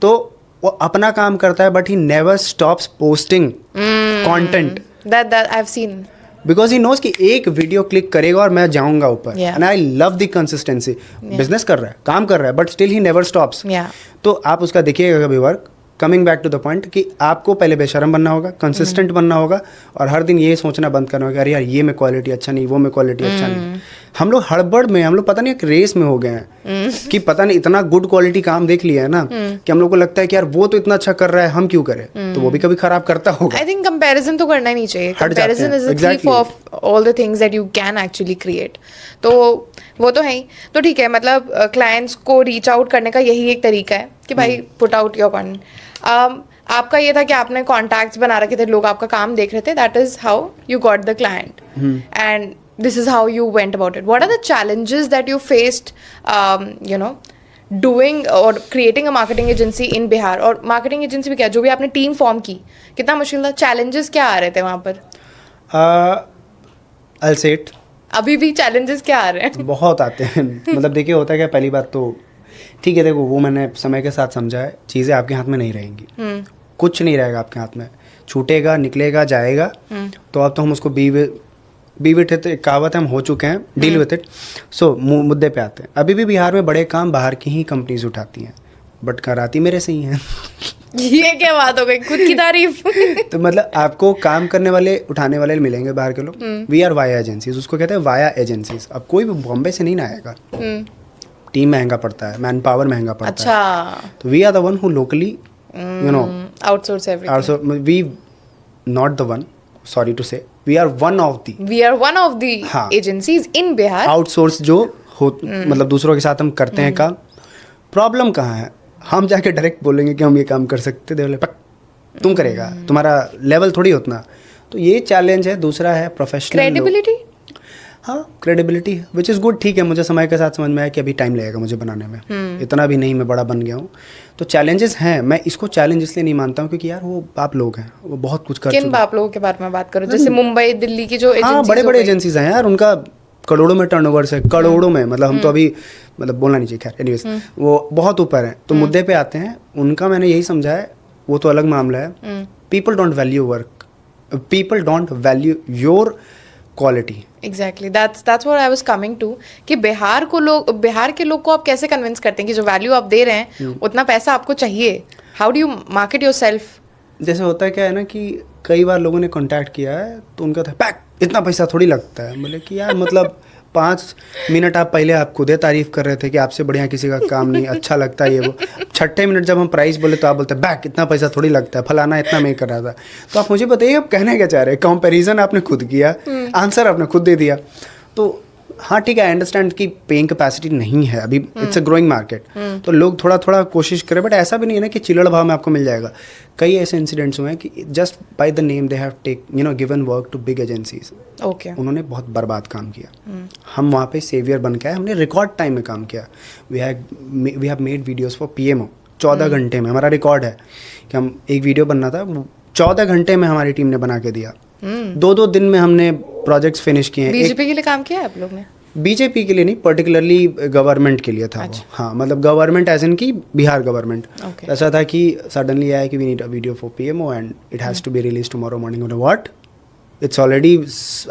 तो वो अपना काम करता है but he never stops posting content. that I've seen. Because he knows कि एक वीडियो क्लिक करेगा और मैं जाऊंगा ऊपर. And I love the consistency. Business कर रहा है, काम कर रहा है, but still he never stops. तो आप उसका देखिएगा कभी work. Coming back to the point कि आपको पहले बेशरम बनना होगा, कंसिस्टेंट बनना होगा, और हर दिन ये सोचना बंद करना होगा अरे यार ये में क्वालिटी अच्छा नहीं, वो में क्वालिटी अच्छा नहीं. हम लोग हड़बड़ में, हम लोग पता नहीं एक रेस में हो गए हैं कि पता नहीं इतना गुड क्वालिटी काम देख लिया है ना कि हम लोग को लगता है कि यार वो तो इतना अच्छा कर रहा है, हम क्यों करें. तो वो भी कभी खराब करता होगा. आई थिंक कंपैरिजन तो करना ही नहीं चाहिए. Comparison is the thief of all the things that you can actually create. तो वो तो है ही. तो ठीक है, मतलब क्लाइंट्स को रीच आउट करने का यही एक तरीका है कि भाई पुट आउट योर कंटेंट. आपका ये था कि आपने कॉन्टैक्ट्स बना रखे थे, लोग आपका काम देख रहे थे. That is how you got the client, and this is how you went about it. What are the challenges that you faced, doing or creating a marketing agency in Bihar? और marketing agency भी क्या, जो भी आपने team form की, कितना मुश्किल था? challenges क्या आ रहे थे वहाँ पर? I'll say it. अभी भी चैलेंजेस क्या आ रहे हैं? बहुत आते हैं। मतलब देखिए होता है क्या, पहली बात तो ठीक है, देखो वो मैंने समय के साथ समझा है, चीज़ें आपके हाथ में नहीं रहेंगी, कुछ नहीं रहेगा आपके हाथ में, छूटेगा निकलेगा जाएगा। तो अब तो हम उसको बी विथ इट, एक कहावत है, हम हो चुके हैं, डील विथ इट। सो मुद्दे पे आते हैं। अभी भी बिहार में बड़े काम बाहर की ही कंपनीज उठाती हैं, बट कराती मेरे से ही हैं। ये क्या बात हो गई, खुद की तारीफ। तो मतलब आपको काम करने वाले उठाने वाले मिलेंगे बाहर के लोग, वी आर वाया एजेंसीज, उसको कहते हैं वाया एजेंसीज। अब कोई भी बॉम्बे से नहीं ना आएगा, टीम महंगा पड़ता है, मैन पावर महंगा पड़ता है। अच्छा, तो we are the one who locally you know outsource everything. We not the one, sorry to say, we are one of the हाँ, एजेंसीज इन बिहार। आउटसोर्स जो हो, मतलब दूसरों के साथ हम करते हैं काम। प्रॉब्लम कहाँ है, हम जाके डायरेक्ट बोलेंगे कि हम ये काम कर सकते, दे बोले पक तुम करेगा, तुम्हारा लेवल थोड़ी उतना। तो ये चैलेंज है। दूसरा है प्रोफेशनल क्रेडिबिलिटी। हाँ, क्रेडिबिलिटी विच इज़ गुड, ठीक है। मुझे समय के साथ समझ में आया कि अभी टाइम लगेगा मुझे बनाने में, इतना भी नहीं मैं बड़ा बन गया हूँ। तो चैलेंजेस हैं, मैं इसको चैलेंज इसलिए नहीं मानता हूँ क्योंकि यार वो बाप लोग हैं, वो बहुत कुछ कर चुके हैं। किन बाप लोगों के बारे में बात करो? जैसे मुंबई दिल्ली की जो हाँ, बड़े बड़े एजेंसीज हैं यार, उनका करोड़ों में टर्नओवर है, करोड़ों में, मतलब हम तो अभी मतलब बोलना नहीं चाहिए, खैर एनीवेज, वो बहुत ऊपर हैं। तो मुद्दे पे आते हैं, उनका मैंने यही समझा है, वो तो अलग मामला है। People don't value work, people don't value your quality. Exactly, that's what I was coming to, कि बिहार के लोग को आप कैसे कन्विंस करते हैं कि जो वैल्यू आप दे रहे हैं उतना पैसा आपको चाहिए? How do you market yourself? जैसे होता है क्या है ना कि कई बार लोगों ने कांटेक्ट किया है तो उनका था पैक, इतना पैसा थोड़ी लगता है। बोले कि यार मतलब 5 मिनट आप पहले आप खुद तारीफ कर रहे थे कि आपसे बढ़िया किसी का काम नहीं, अच्छा लगता है ये वो। 6ठे मिनट जब हम प्राइस बोले तो आप बोलते बैक, इतना पैसा थोड़ी लगता है, फलाना इतना मैं कर रहा था। तो आप मुझे बताइए आप कहना क्या चाह रहे हैं? कंपैरिजन आपने खुद किया, आंसर आपने खुद दे दिया। तो हाँ ठीक है, आई अंडरस्टैंड कि पेइंग कैपेसिटी नहीं है अभी, इट्स अ ग्रोइंग मार्केट, तो लोग थोड़ा थोड़ा कोशिश करें, बट ऐसा भी नहीं है ना कि चिल्लड़ भाव में आपको मिल जाएगा। कई ऐसे इंसिडेंट्स हुए हैं कि just by the name they have given work to big agencies. Okay, उन्होंने बहुत बर्बाद काम किया। हम वहाँ पे सेवियर बन के आए, हमने रिकॉर्ड टाइम में काम किया। We have made videos for PMO 14 घंटे में, हमारा रिकॉर्ड है कि हम एक वीडियो बनना था 14 घंटे में हमारी टीम ने बना के दिया। 2-2 दिन में हमने प्रोजेक्ट्स फिनिश किए हैं। बीजेपी के लिए काम किया है आप लोग ने? बीजेपी के लिए नहीं, पर्टिकुलरली गवर्नमेंट के लिए था वो। हाँ, मतलब गवर्नमेंट एज इन की बिहार गवर्नमेंट। ऐसा था कि सडनली आया कि we need a video for PMO and it has to be release tomorrow morning. What, it's already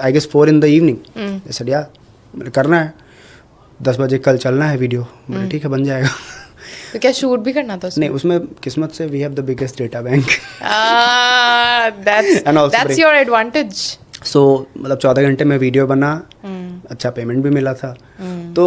I guess 4 in the evening। जैसे यार मैंने करना है, 10 बजे कल चलना है वीडियो। मैंने ठीक है, बन जाएगा। तो क्या शूट भी करना था उसमें? नहीं, उसमें किस्मत से we have the biggest data bank. That's your advantage. So मतलब 14 घंटे में वीडियो बना, अच्छा पेमेंट भी मिला था। तो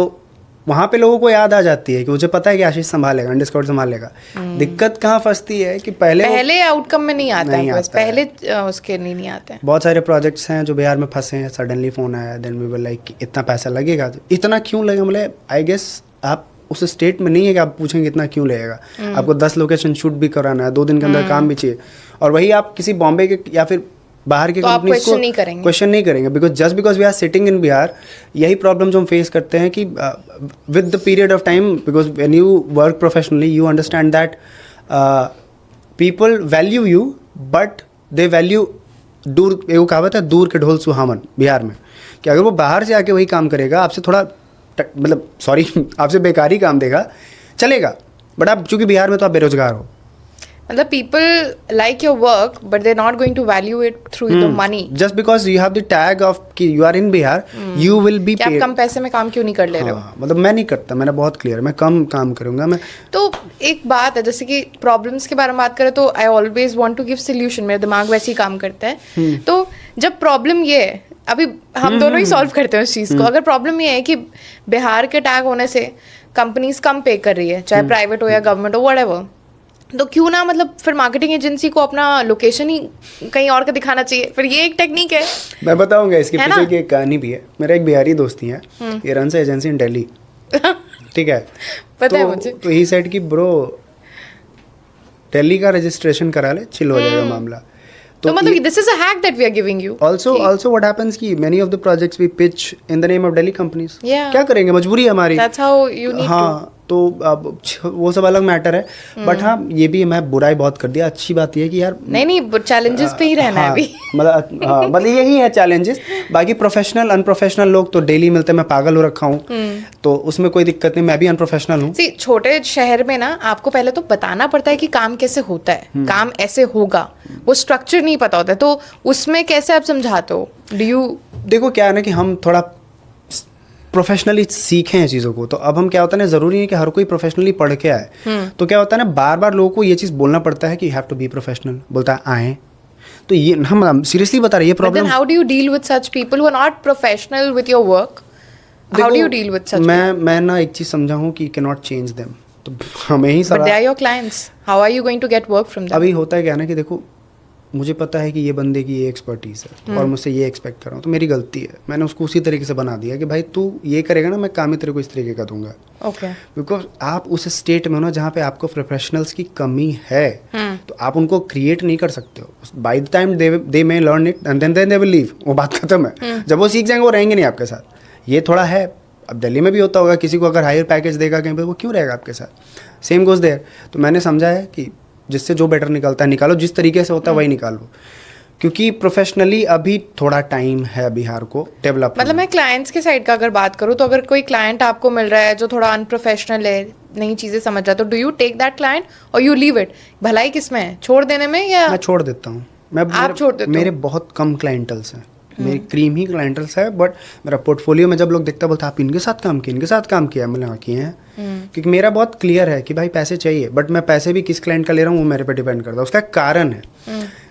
वहाँ पे लोगों को याद आ जाती है कि मुझे पता है कि आशीष संभालेगा, अंडरस्कोर संभालेगा। दिक्कत कहाँ फंसती है कि पहले आउटकम में नहीं आता है, पहले उसके नहीं आते हैं। बहुत सारे प्रोजेक्ट्स हैं जो बिहार में फंसे हैं, सडनली फोन आया, देन वी वर लाइक इतना पैसा लगेगा। इतना क्यों लगेगा? मतलब आई गेस आप उस स्टेट में नहीं है कि आप पूछेंगे इतना क्यों लगेगा। आपको 10 लोकेशन शूट भी कराना है, 2 दिन के अंदर काम भी चाहिए, और वही आप किसी बॉम्बे के या फिर बाहर के कंपनीज को क्वेश्चन नहीं करेंगे, because just because we are sitting in Bihar. यही प्रॉब्लम जो हम फेस करते हैं कि with the period of time, because when you work professionally you understand that people value you, but they value दूर। एक कहावत है, दूर के ढोल सुहावन बिहार में, कि अगर वो बाहर से आके वही काम करेगा, आपसे थोड़ा मतलब सॉरी आपसे बेकारी काम देगा, चलेगा, बट आप चूंकि बिहार में तो आप बेरोजगार हो। मतलब people like your work but they're not going to value it through the money. Just because you have the tag of कि you are in Bihar, you will be paid. आप कम पैसे में काम क्यों नहीं कर ले रहे हो? मतलब मैं नहीं करता, मैंने बहुत क्लियर, मैं कम काम करूंगा मैं। तो एक बात है, जैसे कि प्रॉब्लम्स के बारे में बात करें तो I always want to give solution, मेरा दिमाग वैसे ही काम करता है। तो जब प्रॉब्लम ये है, अभी हम दोनों ही सॉल्व करते हैं उस चीज़ को। अगर प्रॉब्लम ये है कि बिहार के टैग होने से कंपनीज कम पे कर रही है, चाहे प्राइवेट हो या गवर्नमेंट हो, व्हाटएवर, तो क्यों ना मतलब फिर मार्केटिंग एजेंसी को अपना लोकेशन ही कहीं और का दिखाना चाहिए। फिर ये एक टेक्निक है, मैं बताऊंगा इसके पीछे की एक कहानी भी है। मेरा एक बिहारी दोस्त ही है, ये रन से एजेंसी इन दिल्ली, ठीक है, पता है मुझे। तो ही सेड कि ब्रो दिल्ली का रजिस्ट्रेशन करा ले, चिल हो जाएगा मामला। तो मतलब this is a hack that we are giving you. also what happens कि many of the projects we pitch in the name of Delhi companies। Yeah. क्या करेंगे, मजबूरी है हमारी। That's how you need हाँ, तो अब वो सब अलग मैटर है। बट हाँ, ये भी मैं बुराई बहुत कर दिया। अच्छी बात ये है कि यार नहीं चैलेंजेस पे ही रहना है अभी। मतलब यही है चैलेंजेस। बाकी प्रोफेशनल अनप्रोफेशनल लोग तो डेली मिलते हैं, मैं पागल हो रखा हूँ, तो उसमें कोई दिक्कत नहीं, मैं भी अनप्रोफेशनल हूँ। छोटे शहर में ना आपको पहले तो बताना पड़ता है कि काम कैसे होता है, काम ऐसे होगा, वो स्ट्रक्चर नहीं पता होता है, तो उसमें कैसे आप समझाते हो? डू यू देखो क्या है ना कि हम थोड़ा प्रोफेशनली सीखे हैं चीज़ों को, तो अब हम क्या होता है ना, ज़रूरी है कि हर कोई प्रोफेशनली पढ़ के आए। तो क्या होता है ना, बार बार लोगों को ये चीज़ बोलना पड़ता है कि you have to be professional, बोलता है आए। तो ये हम सीरियसली बता रहे हैं ये problem. How do you deal with such people who are not professional with your work? How do you deal with such? मैं ना एक चीज़ समझा हूँ कि कैन नॉट चेंज देम, तो हमें ही but they are your clients, how are you going to get work from them? अभी होता है क्या ना कि देखो, मुझे पता है कि ये बंदे की ये एक्सपर्टीज़ है और मुझसे ये एक्सपेक्ट कर रहा हूँ, तो मेरी गलती है, मैंने उसको उसी तरीके से बना दिया कि भाई तू ये करेगा ना, मैं काम ही तेरे को इस तरीके का दूंगा। ओके। बिकॉज आप उस स्टेट में हो ना जहाँ पे आपको प्रोफेशनल्स की कमी है, तो आप उनको क्रिएट नहीं कर सकते हो। By the time they may learn it and then they will leave, वो बात खत्म है। जब वो सीख जाएंगे वो रहेंगे नहीं आपके साथ। ये थोड़ा है, अब दिल्ली में भी होता होगा, किसी को अगर हायर पैकेज देगा कहीं पे, वो क्यों रहेगा आपके साथ? Same goes there. तो मैंने समझा है कि जिससे जो बेटर निकलता है निकालो, जिस तरीके से होता है वही निकालो, क्योंकि प्रोफेशनली अभी थोड़ा टाइम है बिहार को डेवलप। मतलब मैं क्लाइंट्स के साइड का अगर बात करूँ, तो अगर कोई क्लाइंट आपको मिल रहा है जो थोड़ा अनप्रोफेशनल है, नई चीजें समझ रहा है, तो do you take that client और यू लीव इट? भलाई किस में है, छोड़ देने में या? मैं छोड़ देता हूँ। आप छोड़ देते हो? मेरे बहुत कम क्लाइंटल्स हैं, मेरी क्रीम ही क्लाइंटल्स है। बट मेरा पोर्टफोलियो में जब लोग देखता बोलता आप इनके साथ काम किए, इनके साथ काम किया, मैंने हाँ किए हैं। क्योंकि मेरा बहुत क्लियर है कि भाई पैसे चाहिए, बट मैं पैसे भी किस क्लाइंट का ले रहा हूँ वो मेरे पे डिपेंड करता है। उसका कारण है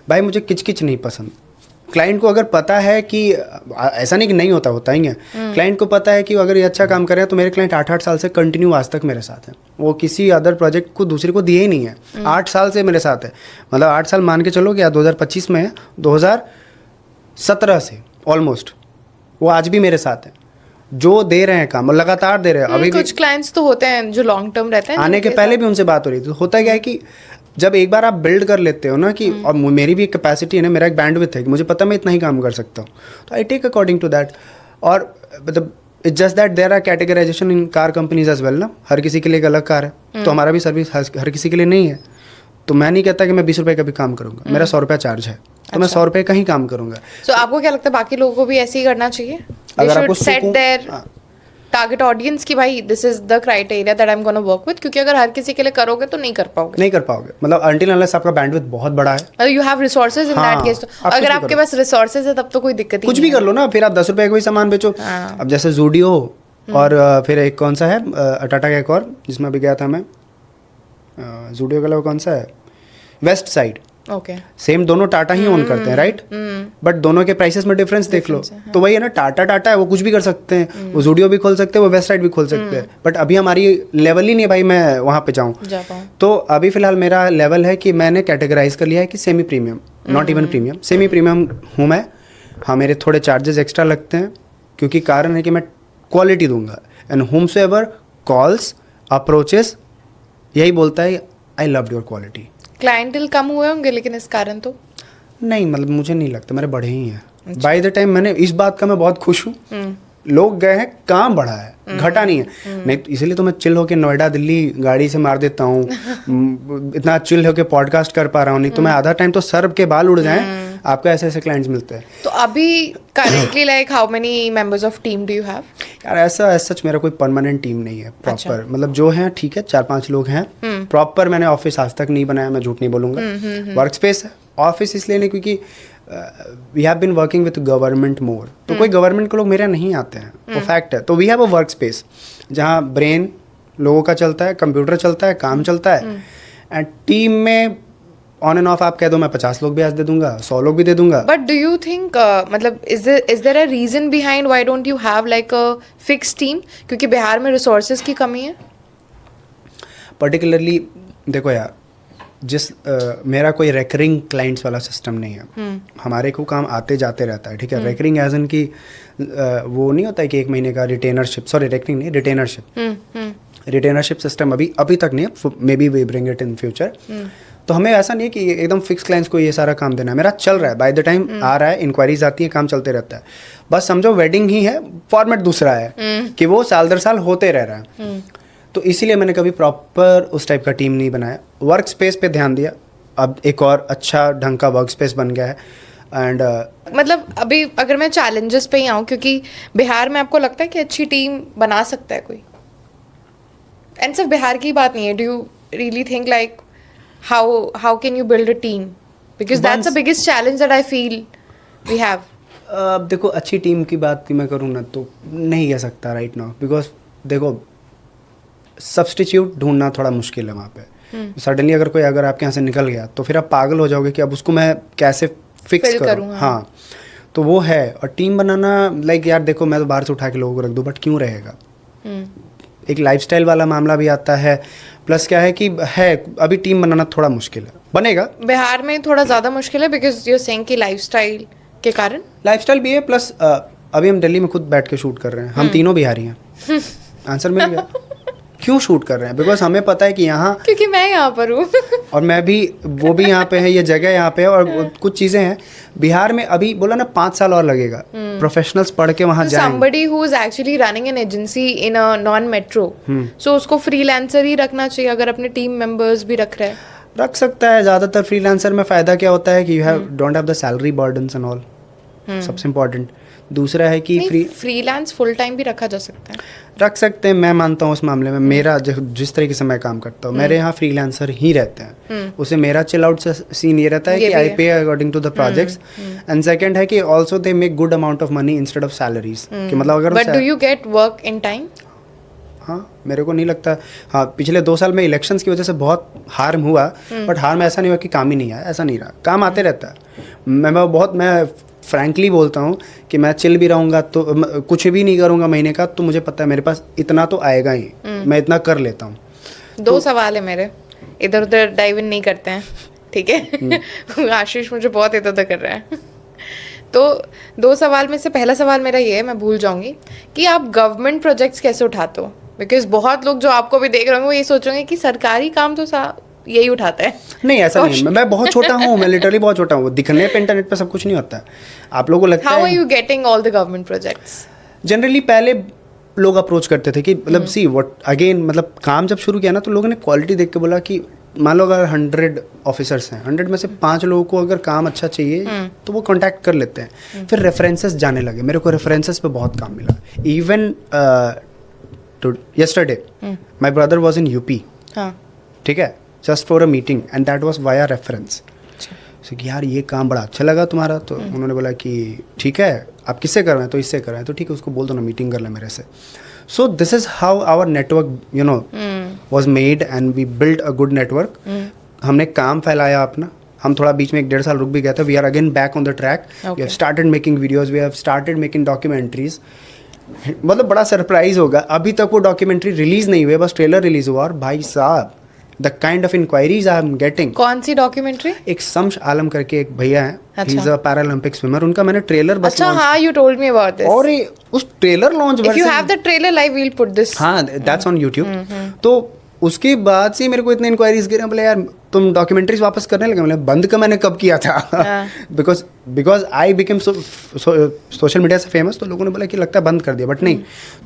भाई, मुझे किचकिच नहीं पसंद। क्लाइंट को अगर पता है कि ऐसा नहीं कि नहीं होता, होता ही है। क्लाइंट को पता है कि अगर ये अच्छा काम कर रहे हैं, तो मेरे क्लाइंट 8-8 साल से कंटिन्यू आज तक मेरे साथ है। वो किसी अदर प्रोजेक्ट को दूसरे को दिए ही नहीं है, 8 साल से मेरे साथ है। मतलब 8 साल मान के चलो कि 2025 में है, 2017 से ऑलमोस्ट वो आज भी मेरे साथ है, जो दे रहे हैं काम और लगातार दे रहे हैं। अभी कुछ क्लाइंट्स तो होते हैं जो लॉन्ग टर्म रहते हैं, आने के पहले भी उनसे बात हो रही थी। तो होता क्या है कि जब एक बार आप बिल्ड कर लेते हो ना कि, और मेरी भी एक कैपेसिटी है ना, मेरा एक बैंडविड्थ है कि मुझे पता मैं इतना ही काम कर सकता हूँ, तो I take according to that. और मतलब it's just that there are categorisation in car companies as well ना, हर किसी के लिए एक अलग कार है, तो हमारा भी सर्विस हर किसी के लिए नहीं है। तो मैं नहीं कहता कि मैं 20 रुपये का भी काम करूँगा, मेरा 100 रुपये चार्ज है, तो मैं 100 रुपये का ही काम करूँगा। तो आपको क्या लगता है बाकी लोगों को भी ऐसे ही करना चाहिए? अगर आपको सेट देयर टारगेट ऑडियंस की भाई this is the criteria that I am gonna work with, क्योंकि अगर हर किसी के लिए करोगे तो नहीं कर पाओगे। मतलब अनटिल अनलेस आपका बैंडविड्थ बहुत बड़ा है, मतलब you have resources in that case. तो अगर आपके पास रिसोर्सेज है तब तो कोई दिक्कत ही कुछ भी कर लो ना, फिर आप 10 रुपये का भी सामान बेचो। अब जैसे जूडियो और फिर एक कौन सा है टाटा का एक और जिसमें अभी गया था मैं, जूडियो का अलावा कौन सा है, वेस्ट साइड। ओके। सेम दोनों टाटा ही ओन करते हैं, राइट? बट दोनों के प्राइसेस में डिफरेंस देख लो। तो वही है ना, टाटा है, वो कुछ भी कर सकते हैं, वो जूडियो भी खोल सकते हैं, वो वेस्ट साइड भी खोल सकते हैं। बट अभी हमारी लेवल ही नहीं है भाई मैं वहाँ पे जाऊँ। तो अभी फिलहाल मेरा लेवल है कि मैंने कैटेगराइज कर लिया है कि semi premium, not even premium, semi premium हूँ मैं। हाँ, मेरे थोड़े चार्जेस एक्स्ट्रा लगते हैं, क्योंकि कारण है कि मैं क्वालिटी दूंगा। एंड whomsoever कॉल्स अप्रोचेस यही बोलता है I love your quality. Clientele कम हुए होंगे लेकिन इस कारण तो नहीं, मतलब मुझे नहीं लगता, मेरे बढ़े ही हैं। बाय द टाइम मैंने इस बात का मैं बहुत खुश हूँ, लोग गए हैं, काम बढ़ा है, घटा नहीं है। नहीं तो इसलिए तो मैं चिल होके नोएडा दिल्ली गाड़ी से मार देता हूँ, इतना चिल होके पॉडकास्ट कर पा रहा हूँ। नहीं तो मैं आधा टाइम तो सर्व के बाल उड़ जाएं, आपको ऐसे ऐसे क्लाइंट्स मिलते हैं। तो अभी currently like how many members of team do you have? यार ऐसा सच मेरा कोई परमानेंट टीम नहीं है प्रॉपर। अच्छा। मतलब जो है ठीक है, 4-5 लोग हैं प्रॉपर। मैंने ऑफिस आज तक नहीं बनाया, मैं झूठ नहीं बोलूँगा। वर्क स्पेस है, ऑफिस इसलिए नहीं क्योंकि we have been working with government more, तो कोई गवर्नमेंट के लोग मेरे नहीं आते हैं, वो फैक्ट है। तो we have a work space जहाँ ब्रेन लोगों का चलता है, कंप्यूटर चलता है, काम चलता है। एंड टीम में ऑन एंड ऑफ आप कह दो, मैं 50 लोग भी आज दे दूंगा, 100 लोग भी दे दूंगा। बट डू यू थिंक मतलब is there a reason behind why don't you have like a fix team? क्योंकि बिहार में रिसोर्सेज की कमी है पर्टिकुलरली। देखो यार, मेरा कोई रेकरिंग क्लाइंट्स वाला सिस्टम नहीं है। हमारे को काम आते जाते रहता है, ठीक है। रेकरिंग एज इन की वो नहीं होता है कि 1 महीने का रिटेनरशिप, सॉरी रेकरिंग नहीं, रिटेनरशिप सिस्टम अभी तक नहीं है, maybe we bring it in future. तो हमें ऐसा नहीं है कि एकदम फिक्स क्लाइंट्स को ये सारा काम देना है। मेरा चल रहा है, बाय द टाइम आ रहा है, इंक्वायरीज आती है, काम चलते रहता है। बस समझो वेडिंग ही है, फॉर्मेट दूसरा है कि वो साल दर साल होते रह रहा है। तो इसीलिए मैंने कभी प्रॉपर उस टाइप का टीम नहीं बनाया, वर्क स्पेस पे ध्यान दिया। अब एक और अच्छा ढंग का वर्क स्पेस बन गया है। एंड मतलब अभी अगर मैं चैलेंजेस पे ही आऊँ, क्योंकि बिहार में आपको लगता है कि अच्छी टीम बना सकता है कोई? एंड सिर्फ बिहार की बात नहीं है, do you really think like how can you build a team, because that's the biggest challenge that I feel we have. अब देखो, अच्छी टीम की बात की मैं करूँ ना तो नहीं कह सकता राइट नाउ, बिकॉज देखो सब्सटीट्यूट ढूंढना थोड़ा मुश्किल है वहाँ पे। सडनली अगर आपके यहाँ से निकल गया तो फिर आप पागल हो जाओगे कि अब उसको मैं कैसे फिक्स करूँ। हाँ, तो वो है। और टीम बनाना लाइक यार देखो, मैं तो बाहर से उठा के लोगों को रख दूँ, बट क्यों रहेगा? एक लाइफस्टाइल वाला मामला भी आता है, प्लस क्या है कि है अभी टीम बनाना थोड़ा मुश्किल है। बनेगा, बिहार में थोड़ा ज़्यादा मुश्किल है बिकॉज यू आर सेइंग कि लाइफस्टाइल के कारण। लाइफस्टाइल भी है, प्लस अभी हम दिल्ली में खुद बैठ के शूट कर रहे हैं, हम तीनों बिहारी हैं। आंसर मिल गया। क्यों शूट कर रहे हैं? बिकॉज हमें पता है कि यहाँ, क्योंकि मैं यहाँ पर हूँ और मैं भी, वो भी यहाँ पे है, ये जगह यहाँ पे है, और कुछ चीज़ें हैं बिहार में। अभी बोला ना 5 साल और लगेगा प्रोफेशनल्स पढ़ के वहाँ जाएंगे। somebody who is actually running an agency in a non metro, so उसको फ्रीलांसर ही रखना चाहिए अगर अपने टीम मेंबर्स भी रख रहे हैं। रख सकता है। ज़्यादातर फ्रीलांसर में फ़ायदा क्या होता है कि you have don't have the salary burdens and all, सबसे इम्पोर्टेंट। दूसरा है कि फ्रीलांस फुल टाइम भी रखा जा सकता है। रख सकते हैं, मैं मानता हूँ उस मामले में। मेरा जिस तरीके से मैं काम करता हूँ, मेरे यहाँ फ्रीलांसर ही रहते हैं। उसे मेरा चिल आउट सीन ये रहता है कि I pay according to the projects, and second है कि also they make good amount of money instead of salaries. कि मतलब अगर but do you get work in time? हाँ, मेरे को नहीं लगता। हाँ, पिछले 2 साल में इलेक्शंस की वजह से बहुत हार्म हुआ, बट हार्म ऐसा नहीं हुआ कि काम ही नहीं आया, ऐसा नहीं रहा। काम आते रहता है। मैं फ्रैंकली बोलता हूँ कि मैं चिल भी रहूँगा तो कुछ भी नहीं करूँगा महीने का, तो मुझे पता है मेरे पास इतना तो आएगा ही, मैं इतना कर लेता हूँ। 2 सवाल है मेरे, इधर उधर डाइव इन नहीं करते हैं, ठीक है? आशीष मुझे बहुत इधर उधर कर रहा है। तो 2 सवाल में से पहला सवाल मेरा ये है, मैं भूल जाऊंगी, कि आप गवर्नमेंट प्रोजेक्ट्स कैसे उठाते हो? बिकॉज बहुत लोग जो आपको भी देख रहे होंगे वो ये सोचेंगे कि सरकारी काम तो यही उठाता है। नहीं, ऐसा नहीं। मैं बहुत छोटा हूँ, मैं लिटरली बहुत छोटा हूँ। दिखने पे इंटरनेट पे सब कुछ नहीं होता है। आप लोगों को लगता है। How are you getting all the government projects? Generally पहले लोग अप्रोच करते थे कि मतलब सी व्हाट अगेन, मतलब काम जब शुरू किया ना तो लोगों ने क्वालिटी देख के बोला कि मान लो अगर 100 ऑफिसर्स हैं, 100 में से 5 लोगों को अगर काम अच्छा चाहिए तो वो कांटेक्ट कर लेते हैं। फिर रेफरेंसेस जाने लगे। मेरे को रेफरेंसेस पे बहुत काम मिला। Even yesterday my brother was in UP, ठीक है, just for a meeting and that was via reference। so कि यार ये काम बड़ा अच्छा लगा तुम्हारा, तो उन्होंने बोला कि ठीक है आप किससे कर रहे हैं, तो इससे कर रहे हैं, तो ठीक है उसको बोल दो ना मीटिंग कर ले मेरे से। so this is how our network was made and we built a good network। हमने काम फैलाया अपना। हम थोड़ा बीच में 1.5 साल रुक भी गया था। We are again back on the track. We have started making videos, we have started making documentaries. मतलब बड़ा सरप्राइज होगा, अभी तक वो डॉक्यूमेंट्री रिलीज नहीं हुए, बस ट्रेलर रिलीज हुआ। और भाई साहब the kind of inquiries I am getting. कौन सी डॉक्यूमेंट्री? एक शम्स आलम करके एक भैया हैं, he is a Paralympic swimmer. उनका मैंने ट्रेलर बस अच्छा, हाँ, you told me about this. और उस trailer launch if you have the trailer live we will put this. हाँ, दैट्स ऑन यूट्यूब। तो उसके बाद से मेरे को इतने इंक्वायरीज गिरे, बोले यार तुम डॉक्यूमेंट्रीज वापस करने लगे। मतलब बंद का मैंने कब किया था? Because I became social media से फेमस, तो लोगों ने बोला कि लगता है बंद कर दिया, बट नहीं।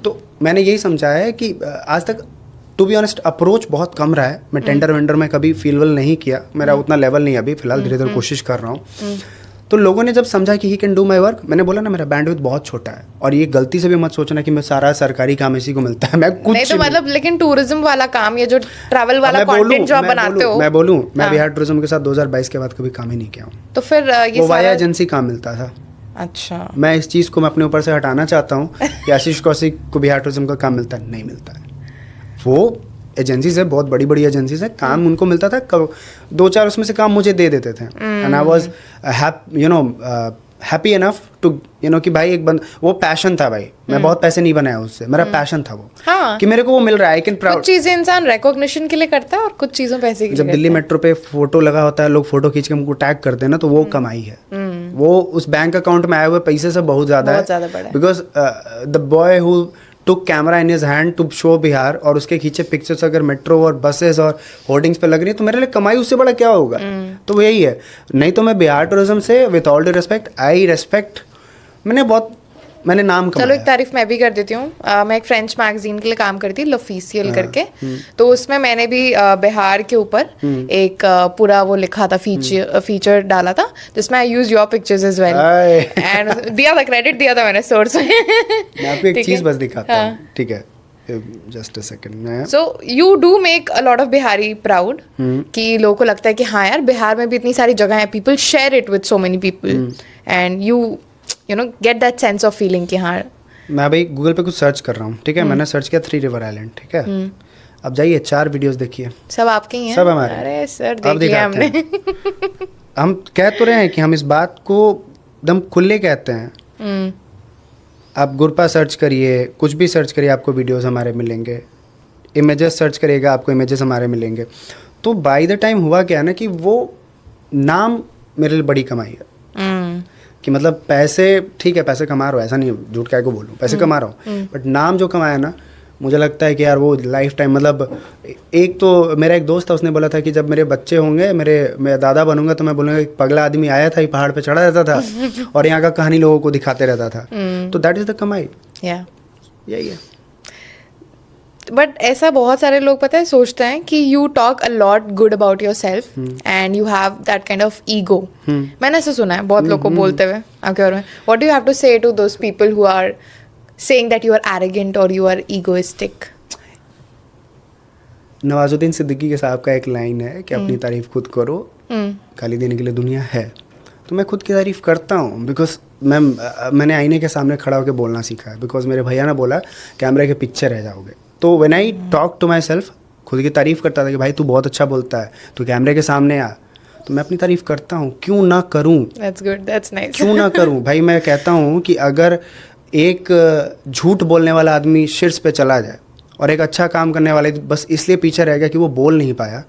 तो मैंने यही समझा है कि आज तक टू बी ऑनेस्ट अप्रोच बहुत कम रहा है। मैं टेंडर वेंडर में कभी फीलवल नहीं किया, मेरा उतना लेवल नहीं अभी फिलहाल, धीरे धीरे कोशिश कर रहा हूँ। तो लोगों ने जब समझा कि he can do my work, मैंने बोला ना मेरा बैंडविड्थ बहुत छोटा है, और ये गलती से भी मत सोचना कि मैं सारा सरकारी काम इसी को मिलता है। मैं कुछ नहीं, तो मतलब लेकिन टूरिज्म वाला काम, ये जो ट्रैवल वाला कंटेंट जो आप बनाते हो, मैं बिहार टूरिज्म के साथ 2022 के बाद कभी काम ही नहीं किया हूँ। तो फिर ये वाया एजेंसी काम मिलता था। अच्छा, मैं इस चीज़ को मैं अपने ऊपर से हटाना चाहता हूँ कि आशीष कौशिक को बिहार टूरिज्म का काम मिलता है, नहीं मिलता है। वो एजेंसीज है, बहुत बड़ी बड़ी एजेंसीज है, काम उनको मिलता था, 2-4 उसमें से काम मुझे दे देते थे। And I was happy enough to कि भाई एक वो पैशन था भाई। मैं बहुत पैसे नहीं बनाया उससे, मेरा पैशन था वो। हाँ। कि मेरे को वो मिल रहा है। कुछ चीजें इंसान रिकॉग्निशन के लिए करता है और कुछ चीजों पैसे के लिए। जब दिल्ली मेट्रो पे फोटो लगा होता है, लोग फोटो खींच के हमको टैग करते हैं ना, तो वो कमाई है। वो उस बैंक अकाउंट में आए हुए पैसे से बहुत ज्यादा है। Because the boy who took camera in his hand to show Bihar, और उसके खींचे पिक्चर्स अगर मेट्रो और बसेस और होर्डिंग्स पे लग रही है, तो मेरे लिए कमाई उससे बड़ा क्या होगा? तो वो यही है। नहीं तो मैं बिहार टूरिज्म से with all due respect, I respect, मैंने बहुत मैंने नाम चलो कमाया। एक तारीफ मैं भी कर देती हूँ। मैं एक फ्रेंच मैगजीन के लिए काम करती, लॉफिशियल करके। तो उसमें मैंने भी बिहार के ऊपर एक पूरा वो लिखा था, फीचर डाला था, जिसमें I use your pictures as well, आए। एंड दिया था, क्रेडिट दिया था मैंने सोर्स में। मैं आपको एक ठीक चीज है? बस दिखाता हाँ। हूँ, ठीक है, जस्ट अ सेकंड में। So you do make a lot of Bihari proud, कि लोगों को लगता है कि हाँ यार, बिहार में भी इतनी सारी जगह है, people share it with so many people, and you know get that sense of feeling कि हाँ। मैं भाई गूगल पे कुछ सर्च कर रहा हूँ, ठीक है, मैंने सर्च किया 3 रिवर आइलैंड, ठीक है, अब जाइए 4 वीडियोस देखिए, सब आपके ही हैं? सब हमारे। अरे सर, अब देख लिया दिखाते हमने। हम कह तो रहे हैं कि हम इस बात को एकदम खुले कहते हैं। आप गुरपा सर्च करिए, कुछ भी सर्च करिए, आपको वीडियोस हमारे मिलेंगे, इमेजेस सर्च करिएगा, आपको इमेजेस हमारे मिलेंगे। तो बाय द टाइम हुआ क्या है ना, कि वो नाम मेरे लिए बड़ी कमाई है। कि मतलब पैसे, ठीक है पैसे कमा रहा हूँ, ऐसा नहीं है, झूठ क्या को बोलूँ, पैसे कमा रहा हूँ, बट नाम जो कमाया ना, मुझे लगता है कि यार वो लाइफ टाइम, मतलब एक तो मेरा एक दोस्त था, उसने बोला था कि जब मेरे बच्चे होंगे, मैं दादा बनूंगा, तो मैं बोलूँगा एक पगला आदमी आया था, ये पहाड़ पे चढ़ा रहता था और यहाँ का कहानी लोगों को दिखाते रहता था। तो दैट इज़ द कमाई, यही है। बट ऐसा बहुत सारे लोग पता है सोचते हैं कि you talk a lot good about your self and you have that kind of ego. मैंने ऐसा सुना है बहुत लोग को बोलते हुए आपके बारे में। What do you have to say to those people who are saying that you are arrogant और you are egoistic? Nawazuddin Siddiqui के साहब का एक लाइन है कि अपनी तारीफ खुद करो, गाली देने के लिए दुनिया है। तो मैं खुद की तारीफ करता हूँ, बिकॉज मैंने आईने के सामने खड़ा होकर बोलना सीखा है, बिकॉज मेरे भैया ने बोला कैमरे के पीछे रह जाओगे। तो when I talk to myself, खुद की तारीफ करता था कि भाई तू बहुत अच्छा बोलता है, तू कैमरे के सामने आ, तो मैं अपनी तारीफ करता हूँ, क्यों ना करूँ। That's good, that's nice. क्यों ना करूँ भाई। मैं कहता हूँ कि अगर एक झूठ बोलने वाला आदमी शीर्ष पे चला जाए और एक अच्छा काम करने वाले बस इसलिए पीछे रह गया कि वो बोल नहीं पाया,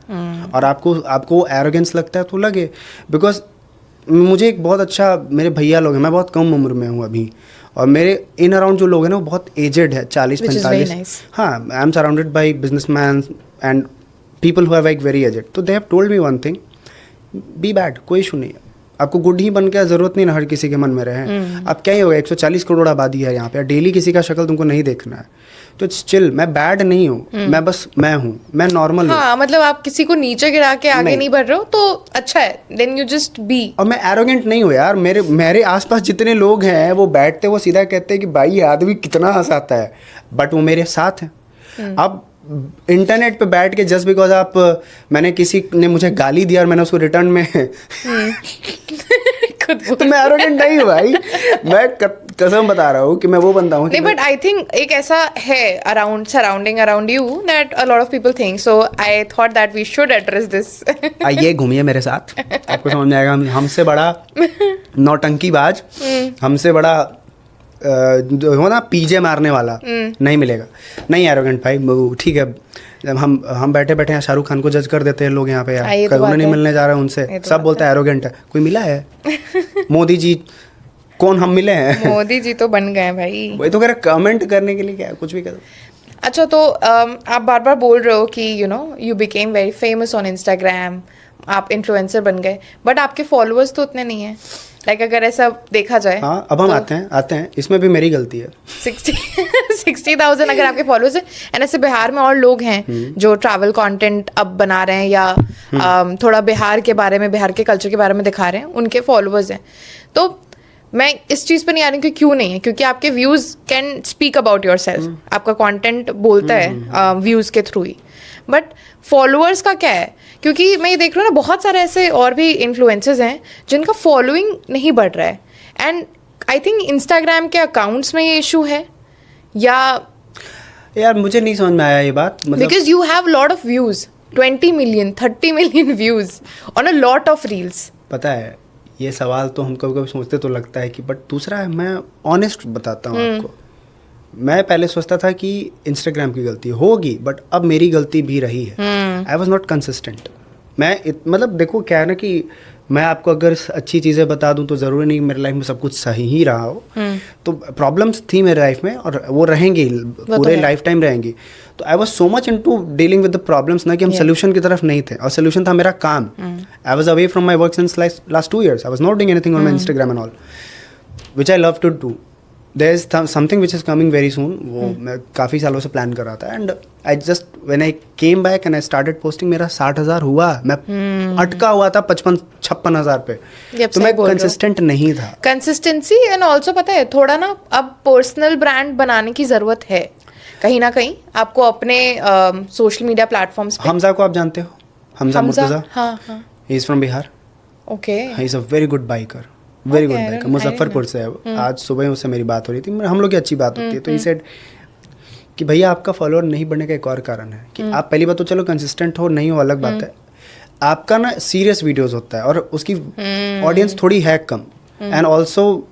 और आपको एरोगेंस लगता है, तो लगे। बिकॉज मुझे एक बहुत अच्छा, मेरे भैया लोग हैं, मैं बहुत कम उम्र में हूँ अभी, और मेरे इन अराउंड जो लोग हैं ना, वो बहुत एजेड है, 40-45। nice. हाँ, I am surrounded by businessman and people who are like very aged. तो they have told me one thing, be bad, कोई इशू नहीं है, आपको गुड ही बन के जरूरत नहीं ना हर किसी के मन में रहे। अब क्या ही होगा, 140 करोड़ आबादी है यहाँ पे, डेली किसी का शक्ल तुमको नहीं देखना है, तो चिल। मैं बैड नहीं हूँ, मैं हूँ, मैं नॉर्मल हूँ। हाँ, मतलब आप किसी को नीचे गिरा के आगे नहीं बढ़ रहे हो, तो अच्छा है, देन यू जस्ट बी। और मैं एरोगेंट नहीं हूँ यार। मेरे आसपास जितने लोग हैं, वो बैठते, वो सीधा कहते हैं कि भाई ये आदमी कितना हंसाता है, बट वो मेरे साथ हैं। अब इंटरनेट पे बैठ के जस्ट बिकॉज मैंने किसी ने मुझे गाली दिया और मैंने उसको रिटर्न में तो मैं एरोगेंट नहीं हूँ भाई। मैं कसम बता रहा हूँ कि मैं वो बंदा हूँ। नहीं, बट आई थिंक एक ऐसा है surrounding around you that a lot of people think, so I thought that we should address this. आइए घूमिए मेरे साथ, आपको समझ में आएगा। हमसे बड़ा नौटंकीबाज, हमसे बड़ा हो ना पीजे मारने वाला नहीं मिलेगा। नहीं एरोगेंट भाई, ठीक है। जब हम बैठे बैठे यहाँ शाहरुख खान को जज कर देते हैं लोग यहाँ पे, यार तो उन्हें नहीं मिलने जा रहा है उनसे, सब बोलता है एरोगेंट है। कोई मिला है? मोदी जी कौन हम मिले हैं? मोदी जी तो बन गए भाई। वही तो कह रहा, कमेंट करने के लिए क्या, कुछ भी कर दो। अच्छा, तो आप बार बार बोल रहे हो कि you became very famous on Instagram, आप इन्फ्लुएंसर बन गए, बट आपके फॉलोअर्स तो उतने नहीं है। लाइक अगर ऐसा देखा जाए, हाँ, अब हम तो आते हैं इसमें भी मेरी गलती है। 60,000 अगर आपके फॉलोअर्स हैं, एंड ऐसे बिहार में और लोग हैं जो ट्रैवल कंटेंट अब बना रहे हैं, या थोड़ा बिहार के बारे में, बिहार के कल्चर के बारे में दिखा रहे हैं, उनके फॉलोअर्स हैं। तो मैं इस चीज़ पर नहीं आ रही हूँ कि क्यों नहीं है, क्योंकि आपके views can speak about your self, आपका कॉन्टेंट बोलता है व्यूज़ के थ्रू ही, बट फॉलोअर्स का क्या है? क्योंकि मैं ये देख रहा हूँ ना, बहुत सारे ऐसे और भी इन्फ्लुएंसर्स हैं जिनका फॉलोइंग नहीं बढ़ रहा है, एंड आई थिंक इंस्टाग्राम के अकाउंट्स में ये इशू है, या यार मुझे नहीं समझ में आया ये बात। मतलब because you have lot of views, 20 million 30 million views on a lot of reels. पता है, ये सवाल तो हम कभी कभी सोचते तो लगता है कि, बट दूसरा है, मैं ऑनेस्ट बताता हूँ आपको, मैं पहले सोचता था कि इंस्टाग्राम की गलती होगी, बट अब मेरी गलती भी रही है। I was not consistent. मतलब देखो क्या है ना, कि मैं आपको अगर अच्छी चीज़ें बता दूं तो ज़रूरी नहीं मेरी लाइफ में सब कुछ सही ही रहा हो। तो प्रॉब्लम्स थी मेरी लाइफ में, और वो रहेंगी, पूरे लाइफ टाइम रहेंगी। तो I was so much into dealing with the problems ना, कि हम सोल्यूशन की तरफ नहीं थे, और सोल्यूशन था मेरा काम। I was away from my work since last 2 years। I was not doing anything on my Instagram and all, which I love to do. There is something which is coming very soon, वो मैं काफ़ी सालों से plan कर रहा था, and I just when I came back and I started posting, मेरा 60,000 हुआ, मैं अटका हुआ था 55-56,000 पे, तो मैं कंसिस्टेंट नहीं था। कंसिस्टेंसी एंड ऑल्सो पता है थोड़ा ना अब पर्सनल ब्रांड बनाने की ज़रूरत है कहीं ना कहीं आपको अपने सोशल मीडिया प्लेटफॉर्म्स पे। हमजा को आप जानते हो? हमजा मुर्तज़ा, हाँ हाँ, he is from Bihar, okay, he is a very good biker, very good Okay, I biker, don't- Muzaffarpur से है वो। आज सुबह उससे मेरी बात हो रही थी, हम लोग की अच्छी बात होती है, तो ही सेड कि भैया आपका फॉलोअर नहीं बढ़ने का एक और कारण है कि आप पहली बात तो चलो कंसिस्टेंट हो नहीं हो अलग बात है, आपका ना सीरियस वीडियोस होता है और उसकी ऑडियंस थोड़ी है कम, एंड ऑल्सो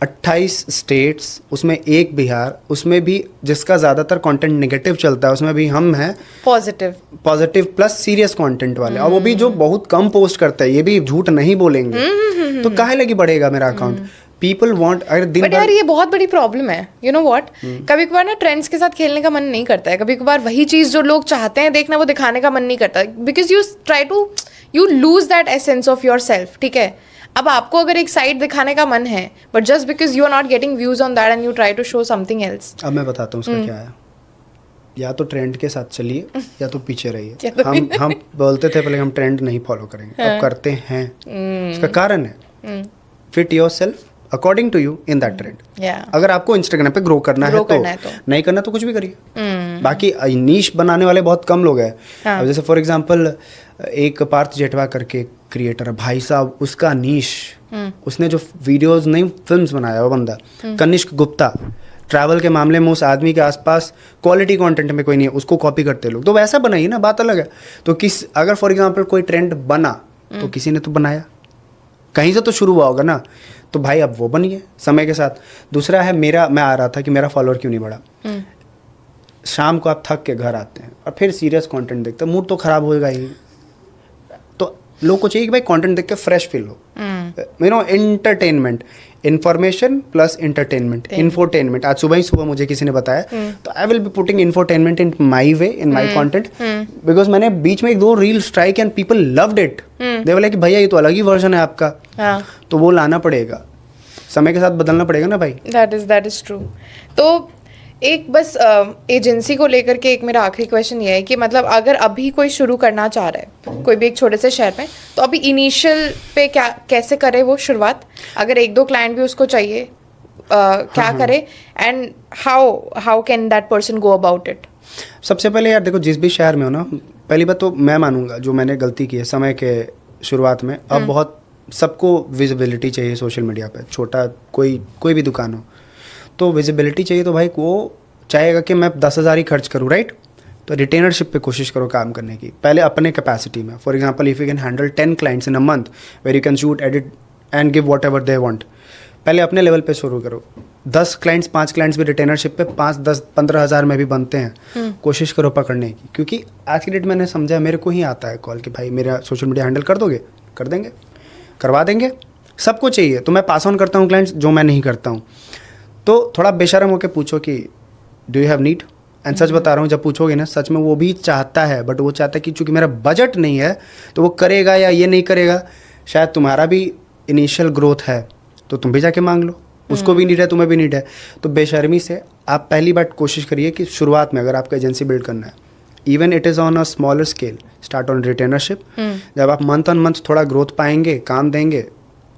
28 स्टेट्स, उसमें एक बिहार, उसमें भी जिसका ज़्यादातर कंटेंट नेगेटिव चलता है, उसमें भी हम हैं पॉजिटिव प्लस सीरियस कंटेंट वाले, और वो भी जो बहुत कम पोस्ट करते हैं, ये भी झूठ नहीं बोलेंगे, तो काहे लगी बढ़ेगा मेरा अकाउंट? पीपल वांट, अगर दिन बट यार ये बहुत बड़ी प्रॉब्लम है, यू नो व्हाट, कभी कभार ना ट्रेंड्स के साथ खेलने का मन नहीं करता है, कभी कभार वही चीज जो लोग चाहते हैं देखना वो दिखाने का मन नहीं करता, because you try to you lose that essence of yourself, ठीक है? अब आपको अगर एक साइड दिखाने का मन है, but just because you are not getting views on that and you try to show something else. अब मैं बताता हूँ उसका क्या है, या तो ट्रेंड के साथ चलिए या तो पीछे रहिए। या तो हम बोलते थे पहले हम ट्रेंड नहीं फॉलो करेंगे, अब करते हैं। इसका कारण है fit yourself according to you in that trend. अगर आपको इंस्टाग्राम पे ग्रो करना है तो नहीं करना तो कुछ भी करिए। बाकी नीश बनाने वाले बहुत कम लोग हैं। अब जैसे फॉर एग्जांपल एक पार्थ जेठवा करके क्रिएटर है, भाई साहब उसका नीश, उसने जो वीडियोस नहीं फिल्म्स बनाया वो बंदा कनिष्क गुप्ता, ट्रैवल के मामले में उस आदमी के आसपास क्वालिटी कंटेंट में कोई नहीं है, उसको कॉपी करते लोग, तो वैसा बनाइए ना, बात अलग है। तो अगर फॉर एग्जांपल कोई ट्रेंड बना तो किसी ने तो बनाया, कहीं से तो शुरू हुआ होगा ना, तो भाई अब वो बनिए समय के साथ। दूसरा है मैं आ रहा था कि मेरा फॉलोअर क्यों नहीं बढ़ा। शाम को आप थक के घर आते हैं और फिर सीरियस कंटेंट देखते हैं, मूड तो खराब होएगा ही। तो लोग को चाहिए कि भाई कंटेंट देख के फ्रेश फील हो, you know, entertainment, information plus entertainment, infotainment. आज सुबह मुझे किसी ने बताया, तो I will be putting infotainment in my way, in my content, because मैंने बीच में 1-2 reel strike and people loved it, they बोले कि भैया ये तो अलग ही वर्जन है आपका। तो वो लाना पड़ेगा, समय के साथ बदलना पड़ेगा ना भाई। That is true. तो एक बस एजेंसी को लेकर के एक मेरा आखिरी क्वेश्चन ये है कि मतलब अगर अभी कोई शुरू करना चाह रहा है कोई भी एक छोटे से शहर में, तो अभी इनिशियल पे कैसे करे वो शुरुआत, अगर 1-2 क्लाइंट भी उसको चाहिए, क्या करे, and how can that person go about it? सबसे पहले यार देखो, जिस भी शहर में हो ना, पहली बात तो मैं मानूंगा जो मैंने गलती की है समय के शुरुआत में, अब बहुत सबको विजिबिलिटी चाहिए सोशल मीडिया पे, छोटा कोई भी दुकान हो तो विजिबिलिटी चाहिए। तो भाई वो चाहेगा कि मैं 10,000 ही खर्च करूँ, राइट? तो रिटेनरशिप पे कोशिश करो काम करने की, पहले अपने कैपेसिटी में। For example if you can handle 10 clients in a month where you can shoot, edit and give whatever they want, पहले अपने लेवल पे शुरू करो। 10 क्लाइंट्स 5 क्लाइंट्स भी रिटेनरशिप पे 5, 10, 15,000 में भी बनते हैं। कोशिश करो पकड़ने की, क्योंकि आज की डेट मैंने समझा, मेरे को ही आता है कॉल कि भाई मेरा सोशल मीडिया हैंडल कर दोगे, कर देंगे, करवा देंगे, सबको चाहिए। तो मैं पास ऑन करता हूँ क्लाइंट्स जो मैं नहीं करता हूँ। तो थोड़ा बेशर्म होकर पूछो कि do you have need, and such बता रहा हूँ, जब पूछोगे ना सच में वो भी चाहता है, बट वो चाहता है कि चूंकि मेरा बजट नहीं है तो वो करेगा या ये नहीं करेगा। शायद तुम्हारा भी इनिशियल ग्रोथ है तो तुम भी जाके मांग लो, उसको भी नीड है, तुम्हें भी नीड है। तो बेशर्मी से आप पहली बार कोशिश करिए कि शुरुआत में अगर आपका एजेंसी बिल्ड करना है, even it is on a smaller scale, start on रिटेनरशिप। जब आप मंथ ऑन मंथ थोड़ा ग्रोथ पाएंगे, काम देंगे,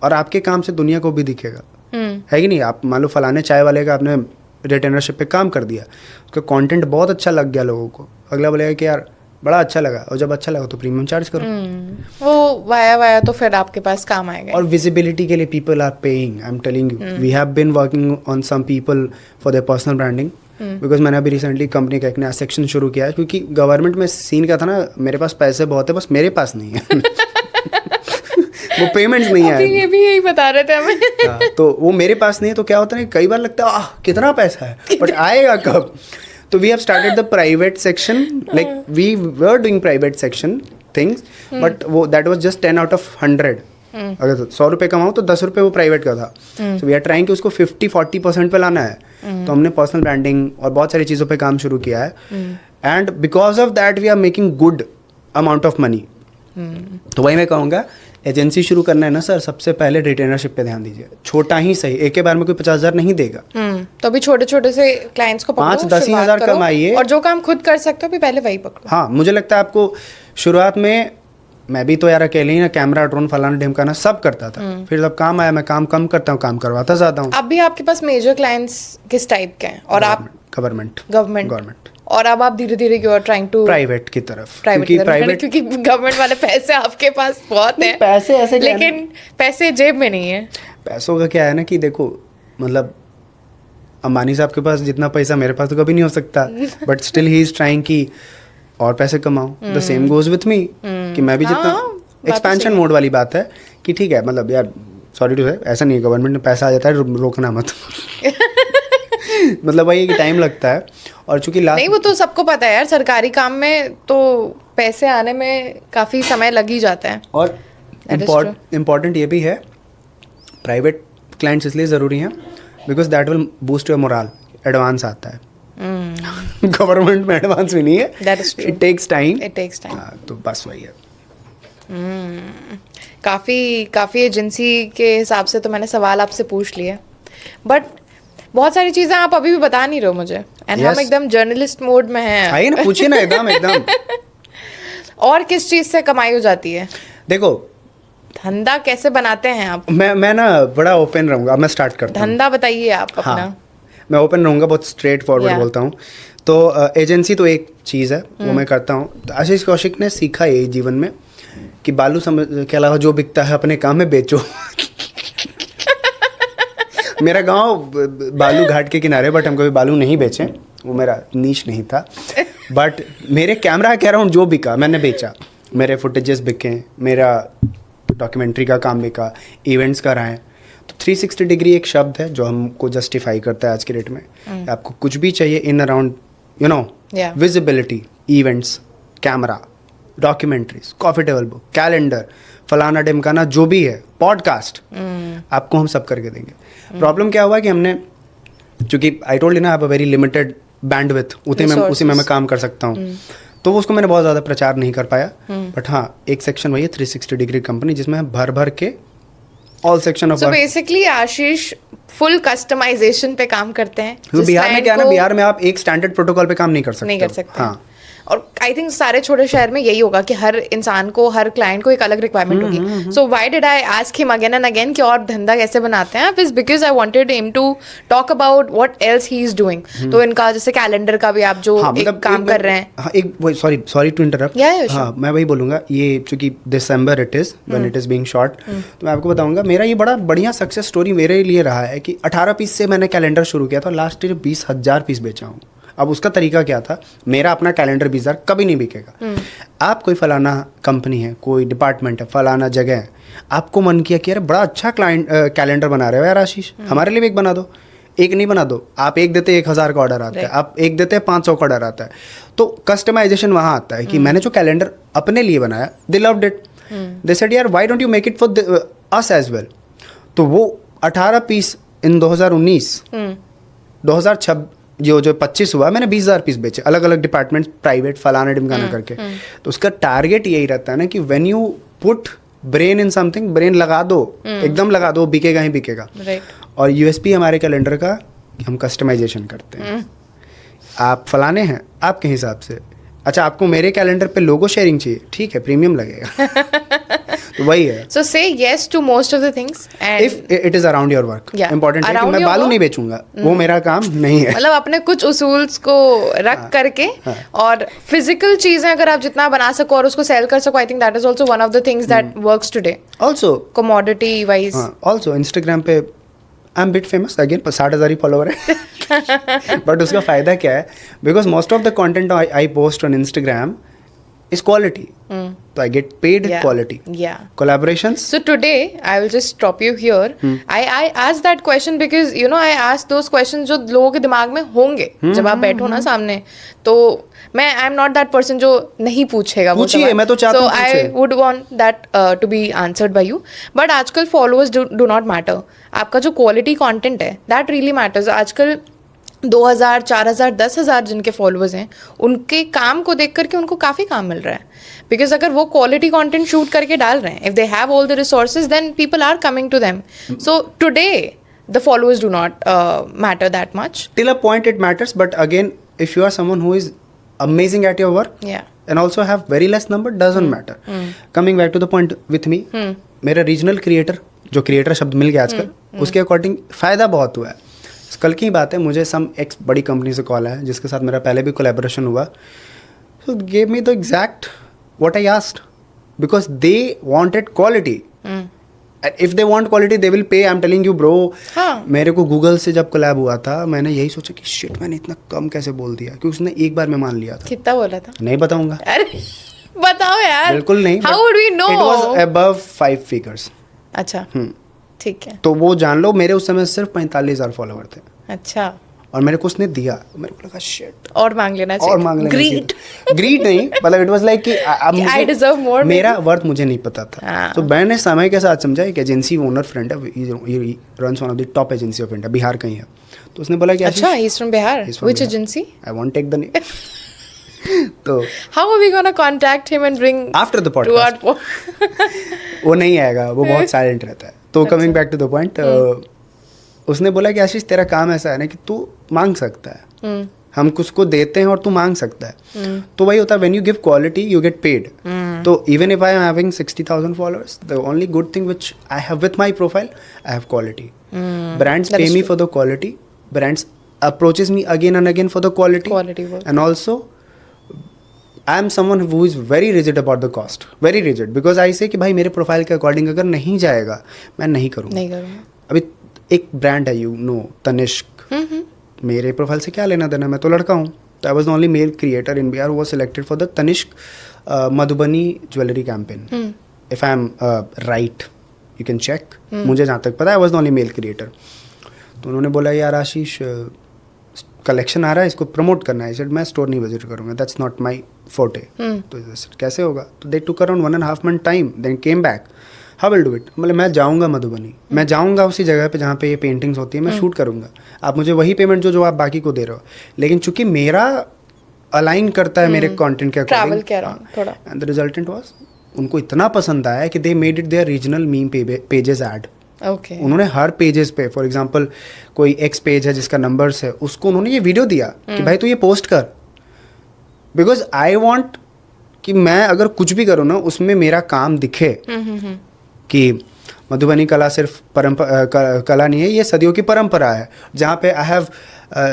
और आपके काम से दुनिया को भी दिखेगा, है कि नहीं? आप मान लो फलाने चाय वाले का आपने रिटेनरशिप पे काम कर दिया, उसका कंटेंट बहुत अच्छा लग गया लोगों को, अगला बोलेगा कि यार बड़ा अच्छा लगा, और जब अच्छा लगा तो प्रीमियम चार्ज करो। वो वाया तो फिर आपके पास काम आएगा। और विजिबिलिटी के लिए people are paying, I am telling you, we have been working on some people for their personal branding, because मैंने अभी रिसेंटली कंपनी का एक नया सेक्शन शुरू किया है, क्योंकि गवर्नमेंट में सीन क्या था ना, मेरे पास पैसे बहुत है, बस मेरे पास नहीं है वो पेमेंट्स नहीं आए, ये भी यही बता रहे थे हमें हाँ, तो वो मेरे पास नहीं है। तो क्या होता है, कई बार लगता है कितना पैसा है, बट आएगा कब? तो we have started the private section, like we were doing private section things, but वो that was just 10 out of 100। अगर 100 रुपये कमाओ तो 10 रुपये वो प्राइवेट का था। सो वी आर ट्राइंग कि उसको 50-40% पे लाना है। तो हमने पर्सनल ब्रांडिंग और बहुत सारी चीज़ों पे काम शुरू किया है, and because of that we are making good amount of money. तो वही मैं कहूँगा, एजेंसी शुरू करना है ना सर, सबसे पहले रिटेनरशिप पे ध्यान दीजिए, छोटा ही सही, एक के बार में कोई 50,000 नहीं देगा। तो अभी छोटे छोटे से क्लाइंट्स को पकड़ो, 5-10 शुरुआत हज़ार करो, कमाइए। और जो काम खुद कर सकते हो अभी पहले वही पकड़ो। हाँ, मुझे लगता है आपको शुरुआत में, मैं भी तो यार अकेले ही ना, कैमरा ड्रोन फलाना ढिमकाना सब करता था, फिर जब काम आया मैं काम कम करता हूँ, काम करवाता जाता हूँ। अभी आपके पास मेजर क्लाइंट्स किस टाइप के हैं, और आप गवर्नमेंट और अब आप धीरे धीरे you are trying to private की तरफ, क्योंकि गवर्नमेंट वाले पैसे आपके पास बहुत हैं, पैसे ऐसे क्या है लेकिन पैसे जेब में नहीं है। पैसों का क्या है ना कि देखो, मतलब अंबानी साहब के पास जितना पैसा मेरे पास तो कभी नहीं हो सकता, but still he is trying कि और पैसे कमाऊं। The same goes with me, कि मैं भी जितना, एक्सपेंशन मोड वाली बात है कि ठीक है, मतलब यार सॉरी टू से, ऐसा नहीं है गवर्नमेंट में पैसा आ जाता है रोकना मत मतलब वही कि टाइम लगता है, और चूंकि लास्ट, नहीं वो तो सबको पता है यार, सरकारी काम में तो पैसे आने में काफी समय लग ही जाता है। और इम्पॉर्टेंट ये भी है, प्राइवेट क्लाइंट्स इसलिए ज़रूरी हैं because that will boost your moral, advance आता है। गवर्नमेंट में एडवांस भी नहीं है, इट टेक्स टाइम, तो बस वही है। काफ़ी एजेंसी के हिसाब से तो मैंने सवाल आपसे पूछ लिए, बट बहुत सारी चीज़ें आप अभी भी बता नहीं रहे हो मुझे, एंड हम एकदम जर्नलिस्ट मोड में हैं। आइए ना, पूछिए ना, एकदम और किस चीज़ से कमाई हो जाती है? देखो, धंधा कैसे बनाते हैं आप? मैं ना बड़ा ओपन रहूँगा, अब मैं स्टार्ट करता हूँ। धंधा बताइए आप अपना। हाँ, मैं ओपन रहूँगा, बहुत स्ट्रेट फॉरवर्ड बोलता हूँ। तो एजेंसी तो एक चीज़ है, वो मैं करता हूँ। तो आशीष कौशिक ने सीखा ये जीवन में कि बालू के अलावा जो बिकता है अपने काम में बेचो। मेरा गांव बालू घाट के किनारे, बट हम कभी बालू नहीं बेचे, वो मेरा नीश नहीं था। बट मेरे कैमरा कह रहा हूँ, जो बिका मैंने बेचा, मेरे फुटेजेस बिके, मेरा डॉक्यूमेंट्री का काम बिका, इवेंट्स कराएं। तो 360 डिग्री एक शब्द है जो हमको जस्टिफाई करता है आज के डेट में। आपको कुछ भी चाहिए in around, you know, visibility, events, camera, documentaries, coffee table book, calendar, फलाना ढिमकाना, जो भी है, पॉडकास्ट, आपको हम सब करके देंगे। प्रॉब्लम क्या हुआ कि हमने, चूंकि आई टोल्ड यू ना, आप अ वेरी लिमिटेड बैंडविड्थ, उसी में मैं काम कर सकता हूँ, तो उसको मैंने बहुत ज़्यादा प्रचार नहीं कर पाया। बट हाँ, एक सेक्शन वही है 360 डिग्री कंपनी, जिसमें भर भर के all section of. So basically Ashish full customization पे काम करते हैं। तो बिहार में क्या है ना, बिहार में आप एक स्टैंडर्ड प्रोटोकॉल पे काम नहीं कर सकते। हाँ, और आई थिंक सारे छोटे शहर में यही होगा कि हर इंसान को, हर क्लाइंट को एक अलग रिक्वायरमेंट होगी। So why did I ask him again and again कि और धंधा कैसे बनाते हैं, is because I wanted him to talk about what else he is doing. तो इनका जैसे कैलेंडर का भी आप जो एक काम कर रहे हैं। हाँ, एक सॉरी टू इंटरप्ट। हाँ, मैं वही बोलूँगा, ये चूंकि दिसंबर it is when it is being shot, तो मैं आपको बताऊंगा, मेरा ये बड़ा बढ़िया सक्सेस स्टोरी मेरे लिए रहा है कि 18 पीस से मैंने कैलेंडर शुरू किया था, लास्ट ईयर 20,000 पीस बेचा हूँ। अब उसका तरीका क्या था, मेरा अपना कैलेंडर 20,000 कभी नहीं बिकेगा। आप कोई फलाना कंपनी है, कोई डिपार्टमेंट है, फलाना जगह है, आपको मन किया कि यार बड़ा अच्छा कैलेंडर बना रहे हो यार आशीष, हमारे लिए भी एक बना दो। एक नहीं बना दो, आप एक देते 1,000 का ऑर्डर आता है, आप एक देते 500 का ऑर्डर आता है। तो कस्टमाइजेशन वहाँ आता है कि मैंने जो कैलेंडर अपने लिए बनाया, they loved it, they said यार why don't you make it for us as well. तो वो 18 पीस इन 2019, 2026 जो 25 हुआ, मैंने 20,000 पीस बेचे, अलग अलग डिपार्टमेंट, प्राइवेट, फलाना ढिमकाना करके। तो उसका टारगेट यही रहता है ना कि when you put brain in something, brain लगा दो, एकदम लगा दो, बिकेगा ही बिकेगा। और यूएसपी हमारे कैलेंडर का कि हम कस्टमाइजेशन करते हैं। आप फलाने हैं आपके हिसाब से, अच्छा आपको मेरे कैलेंडर पे लोगो शेयरिंग चाहिए, ठीक है, प्रीमियम लगेगा। तो वही है। So say yes to most of the things and if it is around your work. Important है कि मैं बालू नहीं बेचूंगा, वो मेरा काम नहीं है। मतलब अपने कुछ उसूल्स को रख करके, और फिजिकल चीजें अगर आप जितना बना सको और उसको सेल कर सको, I think that is also one of the things that works today. Also commodity wise, also Instagram पे I am bit famous again, 60,000 ही फॉलोवर है। बट उसका फायदा क्या है, because most of the content I post on Instagram is quality. So I get paid quality. Yeah. Collaborations. So today I will just stop you here. I asked that question because you know I asked those questions जो लोगों के दिमाग में होंगे जब आप बैठो ना सामने, तो मैं आई एम नॉट दैट पर्सन जो नहीं पूछेगा वो पूछिए, मैं तो चाहता हूँ। So I would want that to be answered by you. But आजकल followers do not matter. आपका जो quality content है that really matters. आजकल 2000, 4000, 10,000 जिनके फॉलोअर्स हैं, उनके काम को देख करके उनको काफ़ी काम मिल रहा है. बिकॉज अगर वो क्वालिटी कंटेंट शूट करके डाल रहे हैं, if they have all the resources, then people are coming to them. So today the followers do not matter that much. Till a point it matters, but again, if you are someone who is amazing at your work, Yeah. and also have very less number, doesn't matter. Coming back to the point with me, मेरा regional creator, जो creator शब्द मिल गया आजकल, उसके according फ़ायदा बहुत हुआ है. कल की बात है, मुझे सम एक्स बड़ी कंपनी से कॉल आया जिसके साथ मेरा पहले भी कोलैबोरेशन हुआ. So gave me the exact what I asked, because they wanted quality. If they want quality they will pay. I am telling you bro. मेरे को गूगल से जब कोलैब हुआ था, मैंने यही सोचा कि शिट, मैंने इतना कम कैसे बोल दिया, क्योंकि उसने एक बार में मान लिया था. कितना बोला था? नहीं बताऊंगा. अरे बताओ यार. बिल्कुल नहीं. How would we know? It was above 5 figures. अच्छा, ठीक है. तो वो जान लो, मेरे उस समय सिर्फ 45,000 फॉलोवर थे. अच्छा. और मेरे को उसने दिया, मेरे को लगा शिट, और मांग लेना चाहिए. और मांग लेना चाहिए. ग्रीड नहीं, मतलब इट वाज लाइक कि I deserve more. मेरा वर्थ मुझे नहीं पता था. तो मैंने समय के साथ समझा एक एजेंसी ओनर फ्रेंड है, he runs one of the top agency of India, Bihar का ही है. तो उसने बोला कि अच्छा, he is from Bihar. Which agency? I won't take the name. तो How are we gonna contact him and bring after the to podcast? our वो नहीं आएगा, वो बहुत साइलेंट रहता है. तो coming back to the point, उसने बोला कि आशीष, तेरा काम ऐसा है ना कि तू मांग सकता है. हम कुछ को देते हैं और तू मांग सकता है. तो वही होता है, when you give quality you get paid. तो even if I am having 60,000 followers, the only good thing which I have with my profile, I have quality. Brands pay me for the quality. Brands approaches me again and again for the quality work. And also I am someone who is very rigid about the cost, very rigid, because I say कि भाई मेरे profile के according अगर नहीं जाएगा मैं नहीं करूँगा. अभी एक ब्रांड है, यू नो, तनिष्क. मेरे प्रोफाइल से क्या लेना देना, मैं तो लड़का हूँ. तो I was the only male creator in Bihar who was selected for the Tanishq Madhubani jewellery campaign. If I am right, you can check. मुझे जहाँ तक पता है, I was the only male creator. तो उन्होंने बोला यार आशीष, कलेक्शन आ रहा है, इसको प्रमोट करना है. मैं स्टोर नहीं विजिट करूँगा, दैट्स नॉट माई फोर्टे. तो कैसे होगा? तो they took around 1.5 month time, then came back. How will do it? मतलब मैं जाऊँगा मधुबनी, मैं जाऊँगा उसी जगह पे जहाँ पे ये पेंटिंग्स होती है, मैं शूट करूँगा. आप मुझे वही पेमेंट जो आप बाकी को दे रहे हो. लेकिन चूंकि मेरा अलाइन करता है मेरे कंटेंट के ट्रैवल कह रहा हूँ थोड़ा. एंड द रिजल्टेंट वाज, उनको इतना पसंद आया कि they made it their regional meme pages ad. Okay. उन्होंने हर पेजेस पे, फॉर एग्जांपल कोई एक्स पेज है जिसका नंबर्स है, उसको उन्होंने ये वीडियो दिया कि भाई तू ये पोस्ट कर. बिकॉज आई वांट कि मैं अगर कुछ भी करूँ ना, उसमें मेरा काम दिखे. कि मधुबनी कला सिर्फ कला नहीं है, ये सदियों की परंपरा है. जहाँ पे आई हैव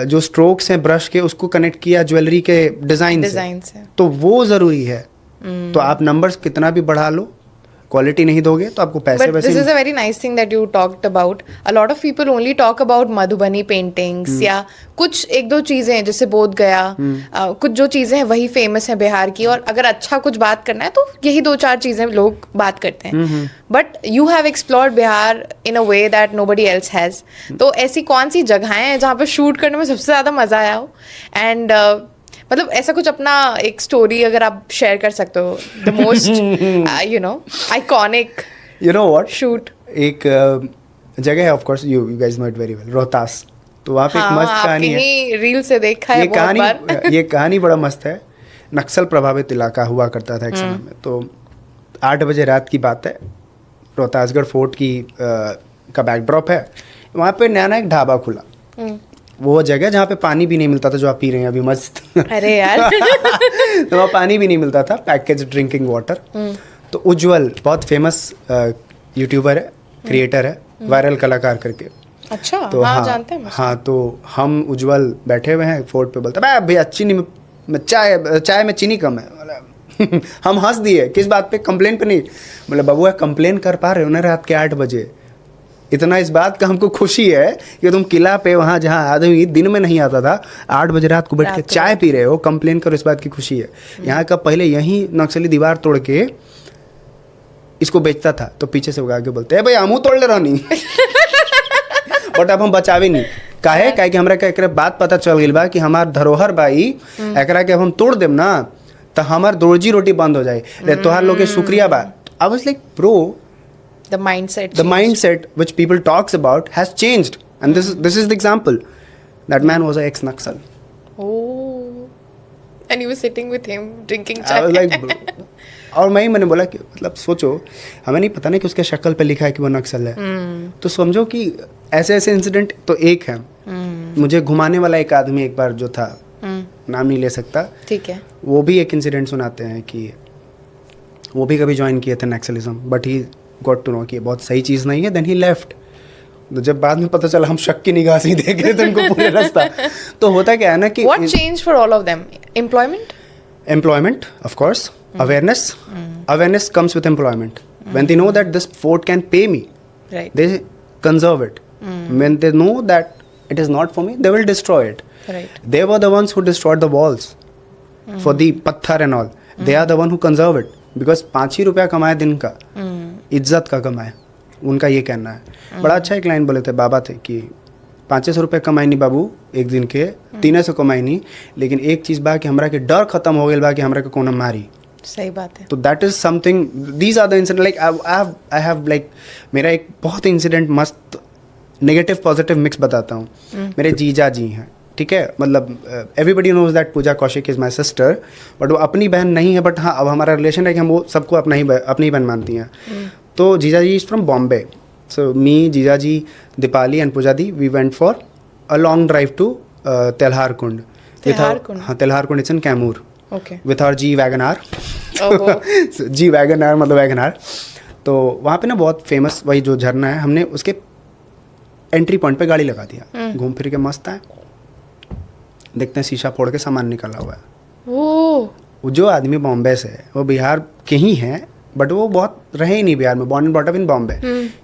जो स्ट्रोक्स हैं ब्रश के, उसको कनेक्ट किया ज्वेलरी के डिजाइन से. तो वो ज़रूरी है. तो आप नंबर्स कितना भी बढ़ा लो, क्वालिटी नहीं दोगे तो आपको पैसे वैसे. This is a very nice thing that you talked about. A lot of people only talk about Madhubani paintings या कुछ एक दो चीजें हैं, जैसे बोध गया, कुछ जो चीजें हैं वही फेमस है बिहार की. और अगर अच्छा कुछ बात करना है तो यही 2-4 चीजें लोग बात करते हैं. But you have explored Bihar in a way that nobody else has. तो ऐसी कौन सी जगहें हैं जहाँ पे शूट करने में सबसे ज्यादा मजा आया हो? एंड मतलब ऐसा कुछ अपना एक स्टोरी अगर आप शेयर कर सकते हो, the most you know iconic, you know what, shoot. एक जगह है, of course you guys know it very well, Rohtas. तो वहाँ पे एक मस्त कहानी है. रील से देखा है बहुत बार. ये कहानी बड़ा मस्त है. नक्सल प्रभावित इलाका हुआ करता था एक समय में. तो 8 बजे रात की बात है, रोहतासगढ़ फोर्ट की का बैकड्रॉप है. वहाँ पे नया एक ढाबा खुला. वो जगह जहाँ पे पानी भी नहीं मिलता था, जो आप पी रहे हैं अभी मस्त. अरे यार. तो वहाँ पानी भी नहीं मिलता था, पैकेज ड्रिंकिंग वाटर. तो उज्जवल बहुत फेमस यूट्यूबर है, क्रिएटर है, वायरल कलाकार करके. अच्छा. तो हाँ, जानते हैं. हाँ, तो हम उज्जवल बैठे हुए हैं फोर्ट पे, बोलता है भैया चीनी में चाय में चीनी कम है. हम हंस दिए, किस बात पे? कंप्लेन पे नहीं. बोले बबुआ कंप्लेन कर पा रहे हो ना रात के 8 बजे? इतना इस बात का हमको खुशी है कि तुम किला पे, वहाँ जहाँ आदमी दिन में नहीं आता था, 8 बजे रात को बैठ के चाय पी रहे हो, कंप्लेन करो, इस बात की खुशी है. यहाँ का पहले यही नक्सली दीवार तोड़ के इसको बेचता था. तो पीछे से आगे बोलते हैं भाई हमू तोड़ ले रहा नहीं. बट अब हम बचावे नहीं काहे कि हमरा के एकरे बात पता चल गई बा कि हमार धरोहर बाई एकरा के अब हम तोड़ देम ना तो हमार रोजी रोटी बंद हो जाए. तोहार लोग के शुक्रिया बा. I was like bro, the mindset which people talks about has changed, and this is the example. That man was an ex-Naxal. Oh. And you were sitting with him drinking I was chai. like, bro. और मैंने बोला कि मतलब सोचो, हमें नहीं पता ना कि उसके शक्ल पे लिखा है कि वो नक्सल है. तो समझो कि ऐसे ऐसे इंसिडेंट तो एक है. मुझे घुमाने वाला एक आदमी एक बार जो था, नाम नहीं ले सकता, ठीक है, वो भी एक इंसिडेंट सुनाते हैं कि वो भी कभी ज्वाइन किए थे naxalism, but he got to know कि ये बहुत सही चीज़ नहीं है. Then he left. तो जब बाद में पता चला हम शक की निगाह से ही देख रहे थे उनको पूरे रास्ता. तो होता क्या है ना कि what changed for all of them? Employment, of course, awareness comes with employment. When they know that this fort can pay me, right? they conserve it. When they know that it is not for me, they will destroy it. Right. They were the ones who destroyed the walls for the patthar and all. They are the one who conserve it because 5 ही रुपया कमाए दिन का, इज्जत का कमाए, उनका ये कहना है. बड़ा अच्छा एक लाइन बोले थे बाबा थे कि 500 रुपये कमाई नहीं बाबू एक दिन के, 300 कमाई नहीं, लेकिन एक चीज़ बा कि हमरा के डर खत्म हो गया बा कि हमरा के कोनो मारी. सही बात है. तो that is something, these are the incident. Like I have like मेरा एक बहुत इंसिडेंट मस्त नेगेटिव पॉजिटिव मिक्स बताता हूँ. मेरे जीजा जी हैं, ठीक है, मतलब everybody knows that Pooja Kaushik is my sister, but वो अपनी बहन नहीं है. बट हाँ, अब हमारा रिलेशन है कि हम वो सबको अपनी बहन मानती हैं. तो जीजा जी is from Bombay. So me, जीजा जी, दीपाली एंड पूजा दी, we went for a long drive to Telhar Kund. हाँ, Telhar Kund, it's in Kaimur. Okay. With our G wagon R. G wagon R मतलब वैगन आर. तो वहाँ पे ना बहुत फेमस वही जो झरना है, हमने उसके एंट्री पॉइंट पे गाड़ी लगा दिया. घूम फिर के मस्त है, देखते हैं शीशा फोड़ के सामान निकला हुआ है. वो जो आदमी बॉम्बे से है, वो बिहार के ही हैं, बट वो बहुत रहे ही नहीं बिहार में, born and brought up in Bombay.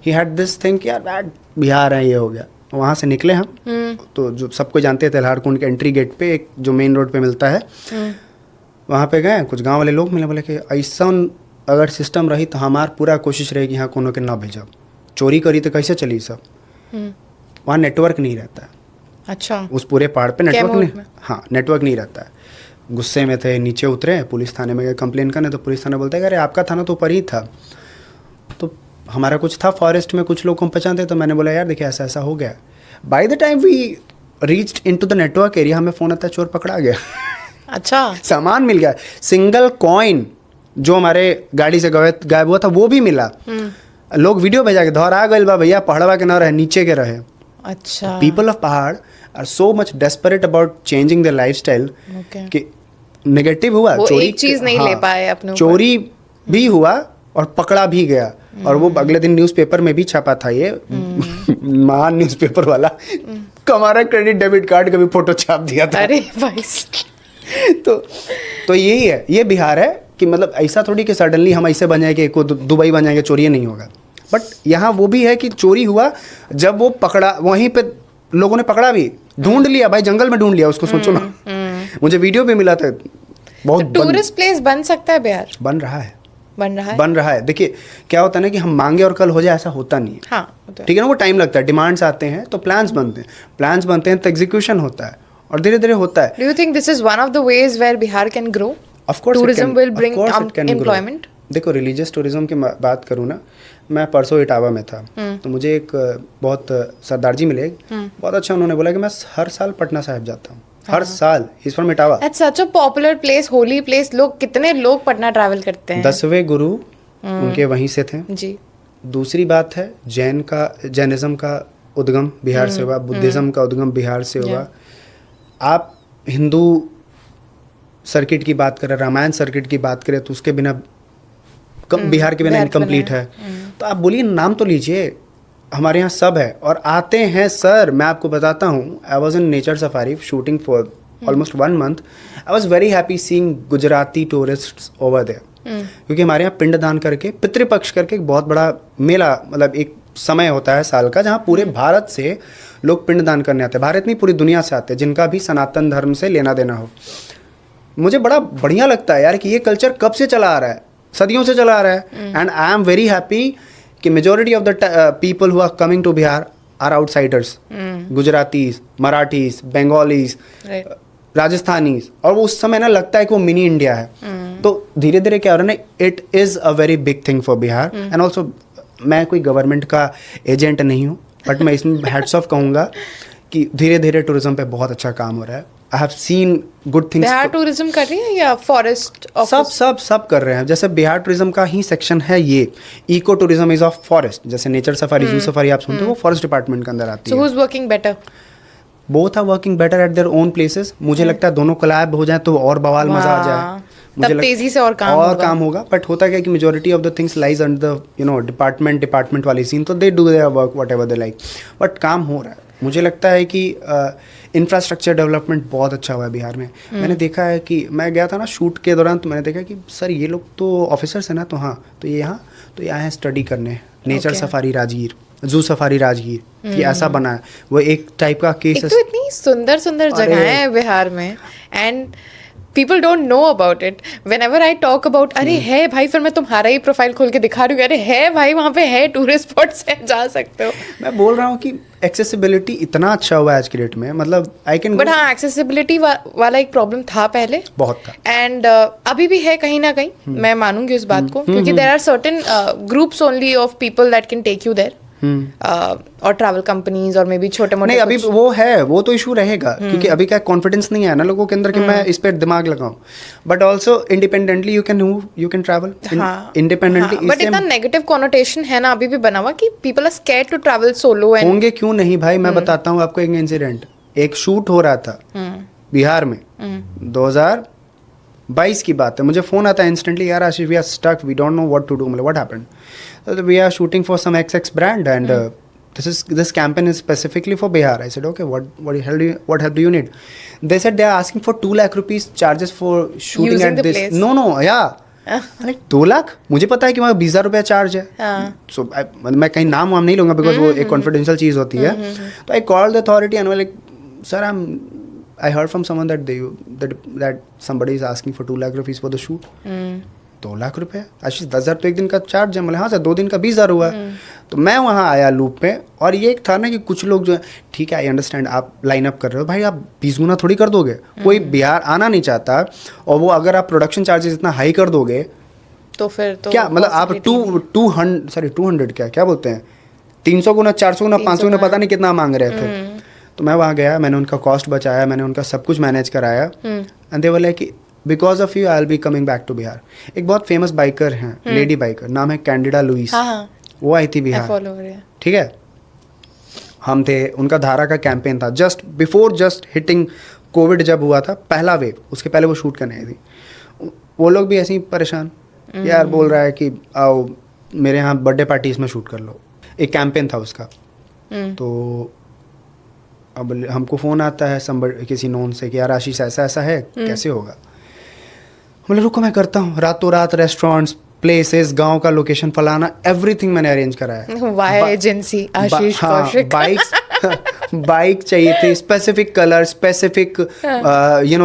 He had this thing कि यार बिहार है, ये हो गया. वहाँ से निकले हम. तो जो सबको जानते हैं तेल्हार कुंड के एंट्री गेट पे एक जो मेन रोड पे मिलता है, वहाँ पे गए. कुछ गांव वाले लोग मिले, बोले कि ऐसा अगर सिस्टम रही तो हमार पूरा कोशिश रहेगी यहाँ कोनो के ना भेजब. चोरी करी तो कैसे चली सब. वहाँ नेटवर्क नहीं रहता है. अच्छा. उस पूरे पहाड़ पे नेटवर्क नहीं. हाँ, नेटवर्क नहीं रहता है. गुस्से में थे, नीचे उतरे, पुलिस थाने में गए कंप्लेन करने. तो पुलिस थाना बोलता है अरे आपका थाना तो ऊपर ही था. तो हमारा कुछ था फॉरेस्ट में, कुछ लोग को हम पहचानते. तो मैंने बोला यार देखिए ऐसा ऐसा हो गया. By the time we reached into the network area, हमें फ़ोन आता है चोर पकड़ा गया. अच्छा. सामान मिल गया. सिंगल कॉइन जो हमारे गाड़ी से गायब हुआ था वो भी मिला. लोग वीडियो भेजा के धौर आ गए बा भैया, पहाड़वा के ना रहे, नीचे के रहे. अच्छा. People of pahad are so much desperate about changing the lifestyle कि नेगेटिव हुआ, वो चोरी एक चीज नहीं ले पाए अपने ऊपर. चोरी भी हुआ और पकड़ा भी गया. और वो अगले दिन न्यूज़पेपर में भी छपा था, ये महान न्यूज़पेपर वाला, हमारा क्रेडिट डेबिट कार्ड का भी फोटो छाप दिया था. अरे भाई. तो यही है, ये बिहार है कि मतलब ऐसा थोड़ी कि सडनली हम ऐसे बन जाएंगे, दुबई बन जाएंगे, चोरी नहीं होगा. बट यहाँ वो भी है कि चोरी हुआ, जब वो पकड़ा वहीं पे लोगों ने पकड़ा भी, ढूंढ लिया भाई, जंगल में ढूंढ लिया उसको. सोचो ना, मुझे वीडियो भी मिला था. बहुत टूरिस्ट प्लेस बन सकता है बिहार. बन रहा है. देखिए क्या होता है ना कि हम मांगे और कल हो जाए, ऐसा होता नहीं है. हाँ, ठीक है ना, वो टाइम लगता है. डिमांड्स आते हैं तो प्लान्स बनते हैं तो एग्जीक्यूशन होता है और धीरे धीरे होता है. Do you think this is one of the ways where Bihar can grow? Of course tourism will bring employment. देखो रिलीजियस टूरिज्म की बात करूँ ना, मैं परसों इटावा में था. तो मुझे एक बहुत सरदार जी मिले, बहुत अच्छा. उन्होंने बोला कि मैं हर साल पटना साहिब जाता हूँ, हर साल. Is from Etawah. That's such a popular place, holy place. कितने लोग पटना ट्रैवल करते हैं. 10वें गुरु उनके वहीं से थे जी. दूसरी बात है जैनिज्म का उद्गम बिहार से हुआ, बुद्धिज्म का उद्गम बिहार से हुआ. आप हिंदू सर्किट की बात करें, रामायण सर्किट की बात करें, तो उसके बिना बिहार के बिना इनकम्प्लीट है. तो आप बोलिए नाम तो लीजिए, हमारे यहाँ सब है और आते हैं सर. मैं आपको बताता हूँ, I was in nature safari shooting for almost 1 month. I was very happy seeing Gujarati tourists over there. क्योंकि हमारे यहाँ पिंडदान करके, पितृपक्ष करके एक बहुत बड़ा मेला, मतलब एक समय होता है साल का जहाँ पूरे भारत से लोग पिंडदान करने आते हैं. भारत नहीं, पूरी दुनिया से आते हैं, जिनका भी सनातन धर्म से लेना देना हो. मुझे बड़ा बढ़िया लगता है यार कि ये कल्चर कब से चला आ रहा है, सदियों से चला आ रहा है. And I am very happy कि majority of the people who are coming to Bihar are outsiders. Gujaratis, Marathis, Bengalis, Rajasthanis. और वो उस समय ना लगता है कि वो मिनी इंडिया है. तो धीरे धीरे क्या हो रहा है ना, it is a very big thing for Bihar. And also मैं कोई गवर्नमेंट का एजेंट नहीं हूँ, बट मैं इसमें हैट्स ऑफ कहूँगा कि धीरे धीरे टूरिज्म पे बहुत अच्छा काम हो रहा है. I have seen good things. Bihar tourism कर रही है या फॉरेस्ट सब कर रहे हैं. जैसे बिहार टूरिज्म का ही सेक्शन है ये. Eco tourism is of forest. जैसे नेचर सफारी, जू सफारी आप सुनते हो, वो फॉरेस्ट डिपार्टमेंट के अंदर आती सो है. Who is working better? Both are working better at their own places. मुझे लगता है दोनों कोलैब हो जाए तो और बवाल मजा आ जाए. तब तेजी से और काम होगा. बट होता क्या है कि majority of the things lies under the department वाली सीन. तो they do their work whatever they like. But काम हो रहा है. मुझे लगता है कि इंफ्रास्ट्रक्चर डेवलपमेंट बहुत अच्छा हुआ है बिहार में. मैंने देखा है कि मैं गया था ना शूट के दौरान, तो मैंने देखा कि सर ये लोग तो ऑफिसर्स हैं ना, तो हाँ, तो ये आए हैं स्टडी करने. Nature safari Rajgir, zoo safari Rajgir, कि ऐसा बना है. वो एक टाइप का केस है. तो इतनी सुंदर सुंदर जगहें हैं बिहार में and people don't know about it. Whenever I talk about अरे है भाई, फिर मैं तुम्हारा ही प्रोफाइल खोल के दिखा रही हूँ, अरे है भाई वहाँ पे है टूरिस्ट स्पॉट्स है, जा सकते हो. मैं बोल रहा हूँ कि एक्सेसिबिलिटी इतना अच्छा हुआ है आज की डेट में. मतलब आई कैन. बट हाँ, एक्सेसिबिलिटी वाला एक प्रॉब्लम था पहले, बहुत था. एंड अभी भी है कहीं ना कहीं. मैं मानूंगी उस बात को, क्योंकि there are certain groups only of people that can take you there. और ट्रैवल कंपनीज और मे बी छोटे मोटे. नहीं, अभी वो तो इशू रहेगा, क्योंकि अभी क्या कॉन्फिडेंस नहीं है ना लोगों के अंदर कि मैं इस पे दिमाग लगाऊं. But also independently you can travel independently. But इतना नेगेटिव कॉनोटेशन है ना अभी भी बना हुआ कि people are scared to travel solo. होंगे क्यों नहीं भाई. मैं बताता हूँ आपको एक इंसिडेंट. एक शूट हो रहा था बिहार में, 2022 की बात है. मुझे फोन आता है इंस्टेंटली, यार Ashish we are stuck, we don't know what to do. मतलब what happened? We are shooting for some XX brand, and this campaign is specifically for Bihar. I said, okay, what help do you need? They said they are asking for 2 lakh rupees charges for shooting Using at the this. place. No, yeah. Like 2 lakh. मुझे पता है कि वहाँ 20,000 रुपया charge है. So मैं कहीं नाम वाम नहीं लूँगा, बिकॉज वो एक कॉन्फिडेंशियल चीज़ होती है. तो I called the authority and like, sir, I heard from someone that somebody is asking for 2 lakh rupees for the shoot. 2 lakh रुपए. आशीष 10,000 तो एक दिन का चार्ज है. मतलब हाँ सर, 2 दिन का 20,000 हुआ. तो मैं वहाँ आया लूप पे, और ये एक था ना कि कुछ लोग जो है, ठीक है आई अंडरस्टैंड आप लाइन अप कर रहे हो भाई, आप 20 गुना थोड़ी कर दोगे. कोई बिहार आना नहीं चाहता, और वो अगर आप प्रोडक्शन चार्जेस इतना हाई कर दोगे तो फिर तो क्या मतलब आप 200 क्या बोलते हैं, 300 गुना, 400 गुना, 500 गुना, पता नहीं कितना मांग रहे थे. तो मैं वहाँ गया, मैंने उनका कॉस्ट बचाया, मैंने उनका सब कुछ मैनेज कराया. एंड दे वर लाइक कि because of you I will be coming back to Bihar. एक बहुत फेमस बाइकर हैं, लेडी बाइकर, नाम है कैंडिडा लुइस. वो आई थी बिहार. ठीक है, हम थे, उनका धारा का कैंपेन था जस्ट हिटिंग कोविड जब हुआ था पहला वेव, उसके पहले वो शूट करने आई थी. वो लोग भी ऐसे ही परेशान, यार बोल रहा है कि आओ मेरे यहाँ बर्थडे पार्टी इसमें शूट कर लो. एक कैंपेन था उसका. तो अब हमको फ़ोन आता है किसी नोन से कि यार आशीष ऐसा है, कैसे होगा. बोले रुको मैं करता हूँ. रातों रात रेस्टोरेंट्स, प्लेसेस, गांव का लोकेशन, फलाना एवरीथिंग मैंने अरेंज करा है. वाई एजेंसी आशीष कौशिक. बाइक चाहिए थी, स्पेसिफिक कलर, स्पेसिफिक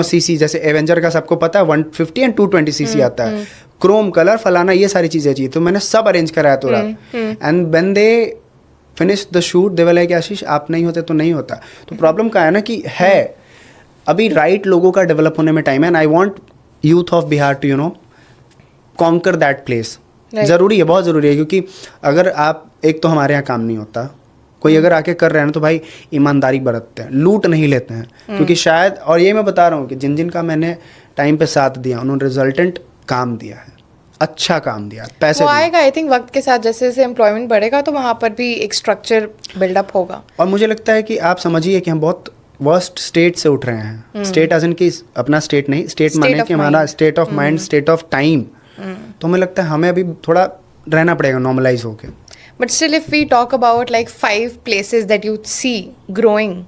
सीसी. जैसे एवेंजर का सबको पता है 150 एंड 220 सीसी आता है. क्रोम कलर, फलाना, ये सारी चीज़ें चाहिए. तो मैंने सब अरेंज कराया तो रात. And when they finish the shoot they were like Ashish आप नहीं होते तो नहीं होता. तो प्रॉब्लम क्या है ना कि है अभी राइट लोगों का डेवलप होने में टाइम है. And I want youth of Bihar to conquer that place. ज़रूरी है, बहुत ज़रूरी है, क्योंकि अगर आप, एक तो हमारे यहाँ काम नहीं होता, कोई अगर आके कर रहे हैं ना तो भाई ईमानदारी बरतते हैं, लूट नहीं लेते हैं. क्योंकि शायद, और ये मैं बता रहा हूँ कि जिनका मैंने टाइम पे साथ दिया उन्होंने रिजल्टेंट काम दिया है, अच्छा काम दिया, पैसे आएगा. आई थिंक वक्त के साथ जैसे जैसे एम्प्लॉयमेंट बढ़ेगा तो वहाँ पर भी एक स्ट्रक्चर बिल्डअप होगा. और मुझे लगता है कि आप समझिए कि हम बहुत वर्स्ट स्टेट से उठ रहे हैं. स्टेट एज इन की अपना स्टेट नहीं, स्टेट माने कि हमारा state of mind, state of time. तो हमें लगता है हमें अभी थोड़ा रहना पड़ेगा नॉर्मलाइज होके. But still if we talk about like 5 places that you see growing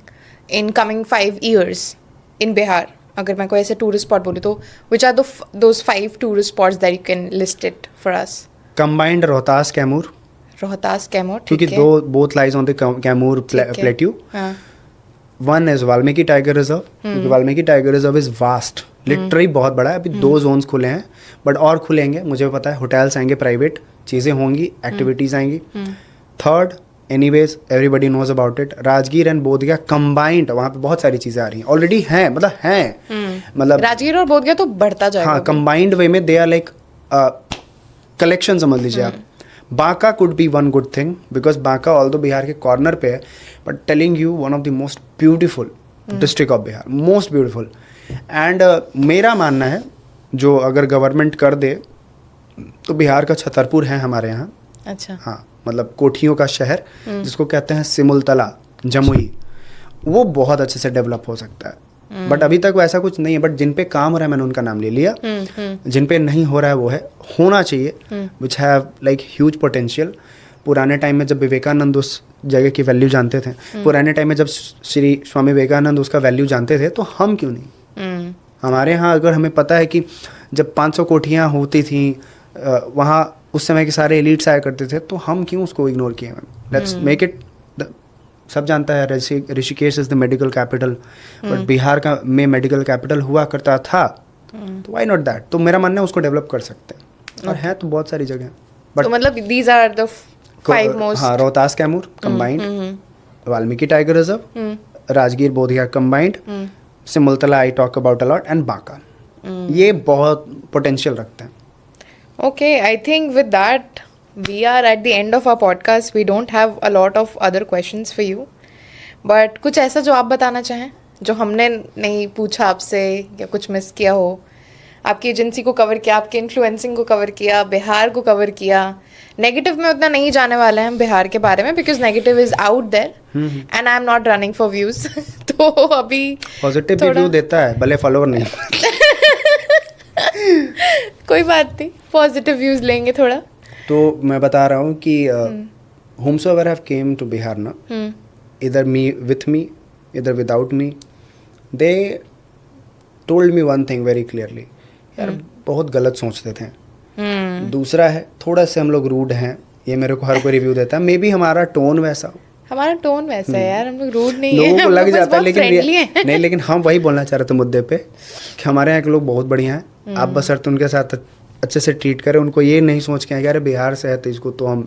in coming 5 years in Bihar, अगर मैं कोई ऐसे टूरिस्ट स्पॉट बोलूँ तो which are those 5 tourist spots that you can list it for us? Combined Rohtas Kaimur, क्योंकि both lies on the Kaimur plateau. One is Valmiki tiger reserve, क्योंकि Valmiki tiger reserve is vast, literally बहुत बड़ा है. अभी 2 जोन्स खुले हैं, बट और खुलेंगे, मुझे पता है. होटल्स आएंगे, प्राइवेट चीज़ें होंगी, एक्टिविटीज़ आएंगी. Third, anyways everybody knows about it, Rajgir and Bodhgaya combined. वहाँ पे बहुत सारी चीज़ें आ रही हैं ऑलरेडी हैं, मतलब राजगीर और बोधगया तो बढ़ता जाएगा. हाँ, कंबाइंड वे में दे आर लाइक कलेक्शन समझ लीजिए आप. Banka could be one good thing because Banka although Bihar के कॉर्नर पे है, but telling you one of the most beautiful district of Bihar, most beautiful. And मेरा मानना है जो अगर गवर्नमेंट कर दे तो बिहार का छतरपुर है हमारे यहाँ। अच्छा। हाँ, मतलब कोठियों का शहर जिसको कहते हैं सिमुलतला, जमुई, वो बहुत अच्छे से डेवलप हो सकता है। बट अभी तक वैसा कुछ नहीं है, बट जिन पे काम हो रहा है मैंने उनका नाम ले लिया। जिन पे नहीं हो रहा है वो है होना चाहिए, which have like huge potential. पुराने टाइम में जब विवेकानंद उस जगह की वैल्यू जानते थे, पुराने टाइम में जब श्री स्वामी विवेकानंद उसका वैल्यू जानते थे, तो हम क्यों नहीं? हमारे यहाँ अगर हमें पता है कि जब 500 कोठियाँ होती थी वहाँ उस समय के सारे एलिट्स आया करते थे, तो हम क्यों उसको इग्नोर किए? लेट्स मेक इट, सब जानता है Rishikesh is the medical capital, but Bihar का में मेडिकल कैपिटल हुआ करता था, तो व्हाई नॉट दैट? तो मेरा मानना है उसको डेवलप कर सकते हैं, और है तो बहुत सारी जगह। तो मतलब दीज आर द 5 मोस्ट। हाँ, Rohtas Kaimur combined, Valmiki tiger reserve, Rajgir बोधिया combined, Simultala I talk about a lot, and Banka, ये बहुत पोटेंशियल रखते हैं। Okay, I think with that we are at the end of our podcast. We don't have a lot of other questions for you. But कुछ ऐसा जो आप बताना चाहें जो हमने नहीं पूछा आपसे या कुछ मिस किया हो? आपकी एजेंसी को कवर किया, आपके इन्फ्लुएंसिंग को कवर किया, बिहार को कवर किया। नेगेटिव में उतना नहीं जाने वाले हैं बिहार के बारे में, because negative is out there and I am not running for views. तो अभी पॉजिटिव भी व्यू देता है, भले फॉलोअर नहीं। कोई बात नहीं, पॉजिटिव व्यूज लेंगे थोड़ा। तो मैं बता रहा हूँ कि whomsoever have came to Bihar ना, either me with me, either without me, they told me one thing very clearly, यार बहुत गलत सोचते थे। दूसरा है थोड़ा से हम लोग रूड हैं, ये मेरे को हर कोई रिव्यू देता है। मे बी हमारा टोन वैसा हो, हमारा टोन वैसा है यार, हम लोग रूड नहीं है, लोगों को लग जाता है, लेकिन है। नहीं, लेकिन हम वही बोलना चाह रहे थे मुद्दे पे कि हमारे यहाँ के लोग बहुत बढ़िया हैं। आप बशर्ते उनके साथ अच्छे से ट्रीट करें, उनको ये नहीं सोच के कि अरे बिहार से है तो इसको तो हम।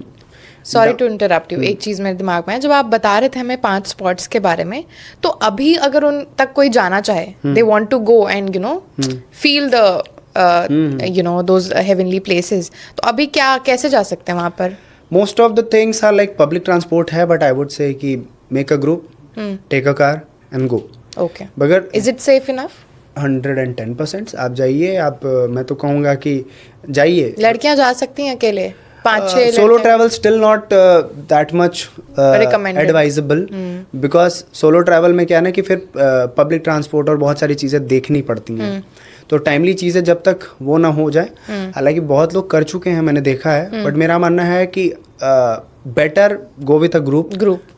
सॉरी टू इंटरप्ट यू, एक चीज़ मेरे दिमाग में है, जब आप बता रहे थे हमें 5 स्पॉट्स के बारे में, तो अभी अगर उन तक कोई जाना चाहे, they want to go and you know feel the you know those heavenly places, तो अभी क्या कैसे जा सकते हैं वहाँ पर? Most of the things are like public transport है, बट आई वुड से कि make a group, take a car and go. Okay, बगैर इज इट सेफ इनफ? 110% आप जाइए। आप मैं तो कहूँगा कि जाइए। लड़कियां जा सकती हैं अकेले? 5-6 solo travel still not that much advisable, because solo travel में क्या है ना कि फिर पब्लिक ट्रांसपोर्ट और बहुत सारी चीज़ें देखनी पड़ती हैं, तो टाइमली चीज़ें जब तक वो ना हो जाए, हालांकि बहुत लोग कर चुके हैं, मैंने देखा है, बट मेरा मानना है कि better go with a group,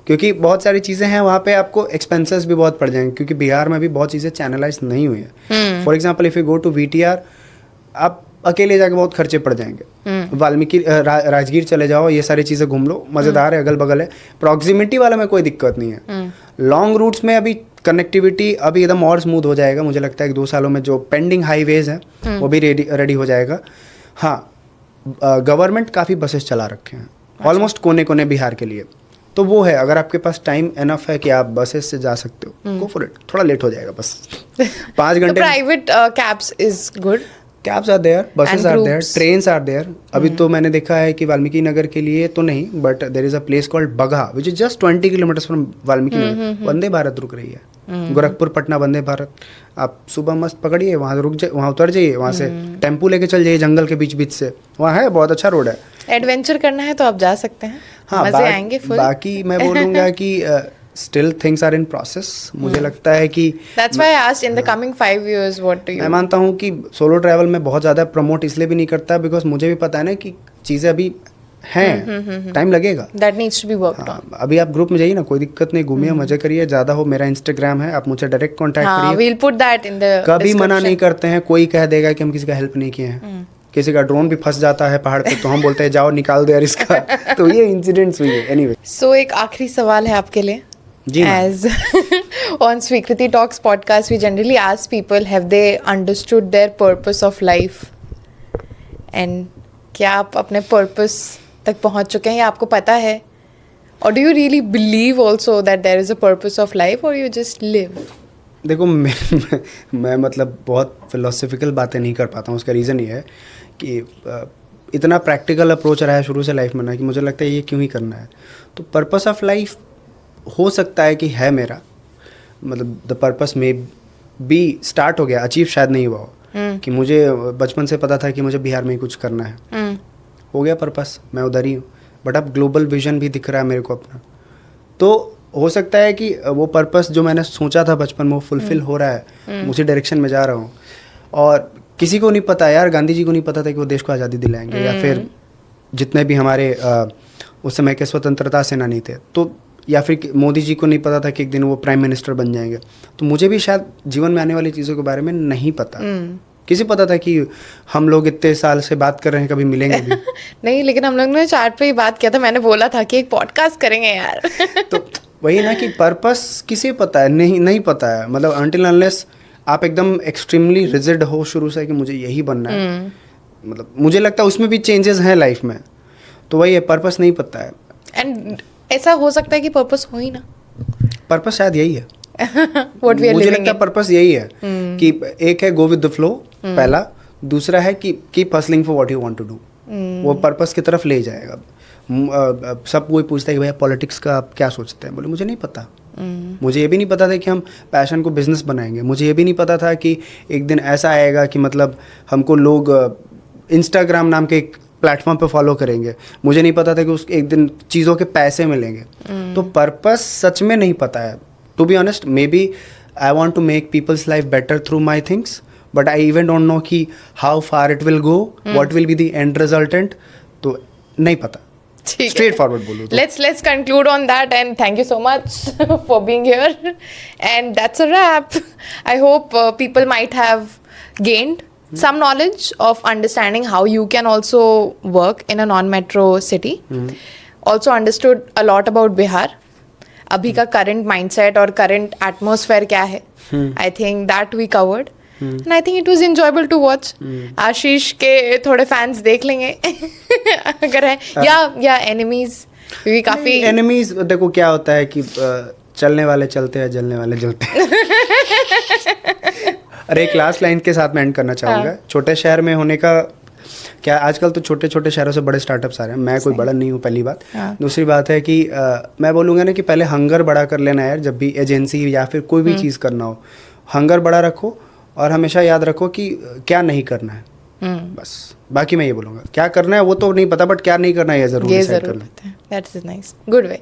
क्योंकि बहुत सारी चीज़ें हैं वहाँ पे, आपको एक्सपेंसेस भी बहुत पड़ जाएंगे, क्योंकि बिहार में भी बहुत चीज़ें चैनलाइज नहीं हुई है। For example if you go to VTR, आप अकेले जाके बहुत खर्चे पड़ जाएंगे। वाल्मीकि राजगीर चले जाओ, ये सारी चीज़ें घूम लो, मज़ेदार है, अगल बगल है, प्रॉक्सिमिटी वाला में कोई दिक्कत नहीं है। लॉन्ग रूट्स में अभी कनेक्टिविटी अभी एकदम और स्मूथ हो जाएगा, मुझे लगता है कि 2 सालों में जो पेंडिंग हाईवेज हैं वो भी रेडी हो जाएगा। हाँ, गवर्नमेंट काफ़ी बसेस चला रखे हैं ऑलमोस्ट कोने कोने बिहार के लिए, तो वो है, अगर आपके पास टाइम एनफ है कि आप बसेस से जा सकते हो, गो फॉर इट। थोड़ा लेट हो जाएगा बस 5 घंटे। Private cabs is good, cabs are there, buses are there, trains are there. अभी तो मैंने देखा है कि वाल्मीकि नगर के लिए तो नहीं, but there is a place called Bagaha which is just 20 kilometres from Valmiki Nagar. Vande Bharat रुक रही है, गोरखपुर पटना वंदे भारत। आप सुबह मस्त पकड़िए, वहाँ रुक जाइए, वहाँ उतर जाइए, वहाँ से टेम्पू लेके चल जाइए जंगल के बीच बीच से, वहाँ है बहुत अच्छा रोड है। एडवेंचर करना है तो आप जा सकते हैं, हाँ, मजे आएंगे फुल। बाकी मैं बोलूँगा कि still things are in process. मुझे लगता है कि that's why I asked in the coming 5 years what do you. मैं मानता हूँ कि सोलो ट्रैवल में बहुत ज़्यादा प्रमोट इसलिए भी नहीं करता, बिकॉज मुझे भी पता है ना कि चीज़ें अभी हैं, टाइम लगेगा, that needs to be worked on. अभी आप ग्रुप में जाइए ना, कोई दिक्कत नहीं, घूमिए, मजे करिए, ज़्यादा हो। मेरा इंस्टाग्राम है, आप मुझसे डायरेक्ट कॉन्टैक्ट करिए, we will put that in the कभी मना नहीं करते हैं। कोई कह देगा कि हम किसी का हेल्प नहीं किए हैं, किसी का ड्रोन भी फंस जाता है पहाड़ पे, तो हम बोलते हैं जाओ निकाल दो यार इसका। तो ये इंसिडेंट्स हुई है। एनीवे, सो एक आखिरी सवाल है आपके लिए। जी, as on Sweekriti Talks podcast we generally ask people have they understood their purpose of life, and क्या आप अपने purpose तक पहुंच चुके हैं या आपको पता है, or do you really believe also that there is a purpose of life or you just live? देखो मैं मतलब बहुत फिलोसफिकल बातें नहीं कर पाता हूँ। उसका रीज़न ये है कि इतना प्रैक्टिकल अप्रोच रहा है शुरू से लाइफ में ना कि मुझे लगता है ये क्यों ही करना है। तो पर्पस ऑफ लाइफ हो सकता है कि है मेरा, मतलब द पर्पस में भी स्टार्ट हो गया, अचीव शायद नहीं हुआ हो कि मुझे बचपन से पता था कि मुझे बिहार में ही कुछ करना है, हो गया पर्पस, मैं उधर ही हूँ। बट अब ग्लोबल विजन भी दिख रहा है मेरे को अपना, तो हो सकता है कि वो पर्पस जो मैंने सोचा था बचपन में वो फुलफिल हो रहा है, उसी डायरेक्शन में जा रहा हूँ। और किसी को नहीं पता यार, गांधी जी को नहीं पता था कि वो देश को आज़ादी दिलाएंगे, या फिर जितने भी हमारे उस समय के स्वतंत्रता सेनानी थे, तो या फिर मोदी जी को नहीं पता था कि एक दिन वो प्राइम मिनिस्टर बन जाएंगे। तो मुझे भी शायद जीवन में आने वाली चीज़ों के बारे में नहीं पता। किसी पता था कि हम लोग इतने साल से बात कर रहे हैं, कभी मिलेंगे भी नहीं, लेकिन हम लोग ने चैट पे ही बात किया था, मैंने बोला था कि एक पॉडकास्ट करेंगे यार तो वही ना कि पर्पस किसे पता है, नहीं पता है, मतलब अनटिल अनलेस आप एकदम एक्सट्रीमली रिजिड हो शुरू से कि मुझे यही बनना है, मतलब मुझे लगता है उसमें भी चेंजेस हैं लाइफ में, तो वही है, पर्पस नहीं पता है। एंड ऐसा हो सकता है कि पर्पस हो ही ना, पर्पस शायद यही है What we are मुझे living लगता है in. पर्पस यही है कि एक है गो विद द फ्लो पहला, दूसरा है कि keep hustling for what you want to do, वो पर्पस की तरफ ले जाएगा। सब कोई पूछता है कि भैया पॉलिटिक्स का आप क्या सोचते हैं, बोले मुझे नहीं पता। मुझे ये भी नहीं पता था कि हम पैशन को बिजनेस बनाएंगे, मुझे ये भी नहीं पता था कि एक दिन ऐसा आएगा कि मतलब हमको लोग इंस्टाग्राम नाम के एक प्लेटफॉर्म पे फॉलो करेंगे, मुझे नहीं पता था कि उस एक दिन चीज़ों के पैसे मिलेंगे। तो पर्पस सच में नहीं पता है, to be honest. Maybe I want to make people's life better through my things, but I even don't know कि how far it will go, what will be the end resultant, तो नहीं पता। Straight forward बोलूँ तो। Let's conclude on that, and thank you so much for being here. And that's a wrap. I hope people might have gained some knowledge of understanding how you can also work in a non-metro city. Also understood a lot about Bihar. अभी का current mindset और current atmosphere क्या है. I think that we covered. And I think it was enjoyable to watch. आशीष के थोड़े fans देख लेंगे अगर है, या एनिमीज भी काफी। एनिमीज देखो क्या होता है कि चलने वाले चलते हैं, जलने वाले जलते हैं अरे एक लास्ट लाइन के साथ मैं एंड करना चाहूँगा। छोटे शहर में होने का क्या, आजकल तो छोटे छोटे शहरों से बड़े स्टार्टअप्स आ रहे हैं, मैं कोई बड़ा नहीं हूँ पहली बात। दूसरी बात है कि मैं बोलूँगा ना कि पहले हंगर बड़ा कर लेना यार, जब भी एजेंसी या फिर कोई भी चीज़ करना हो, हंगर बड़ा रखो और हमेशा याद रखो कि क्या नहीं करना है, बस। बाकी मैं ये बोलूँगा क्या करना है वो तो नहीं पता, बट क्या नहीं करना है ये जरूर डिसाइड कर लें। That's nice, good way.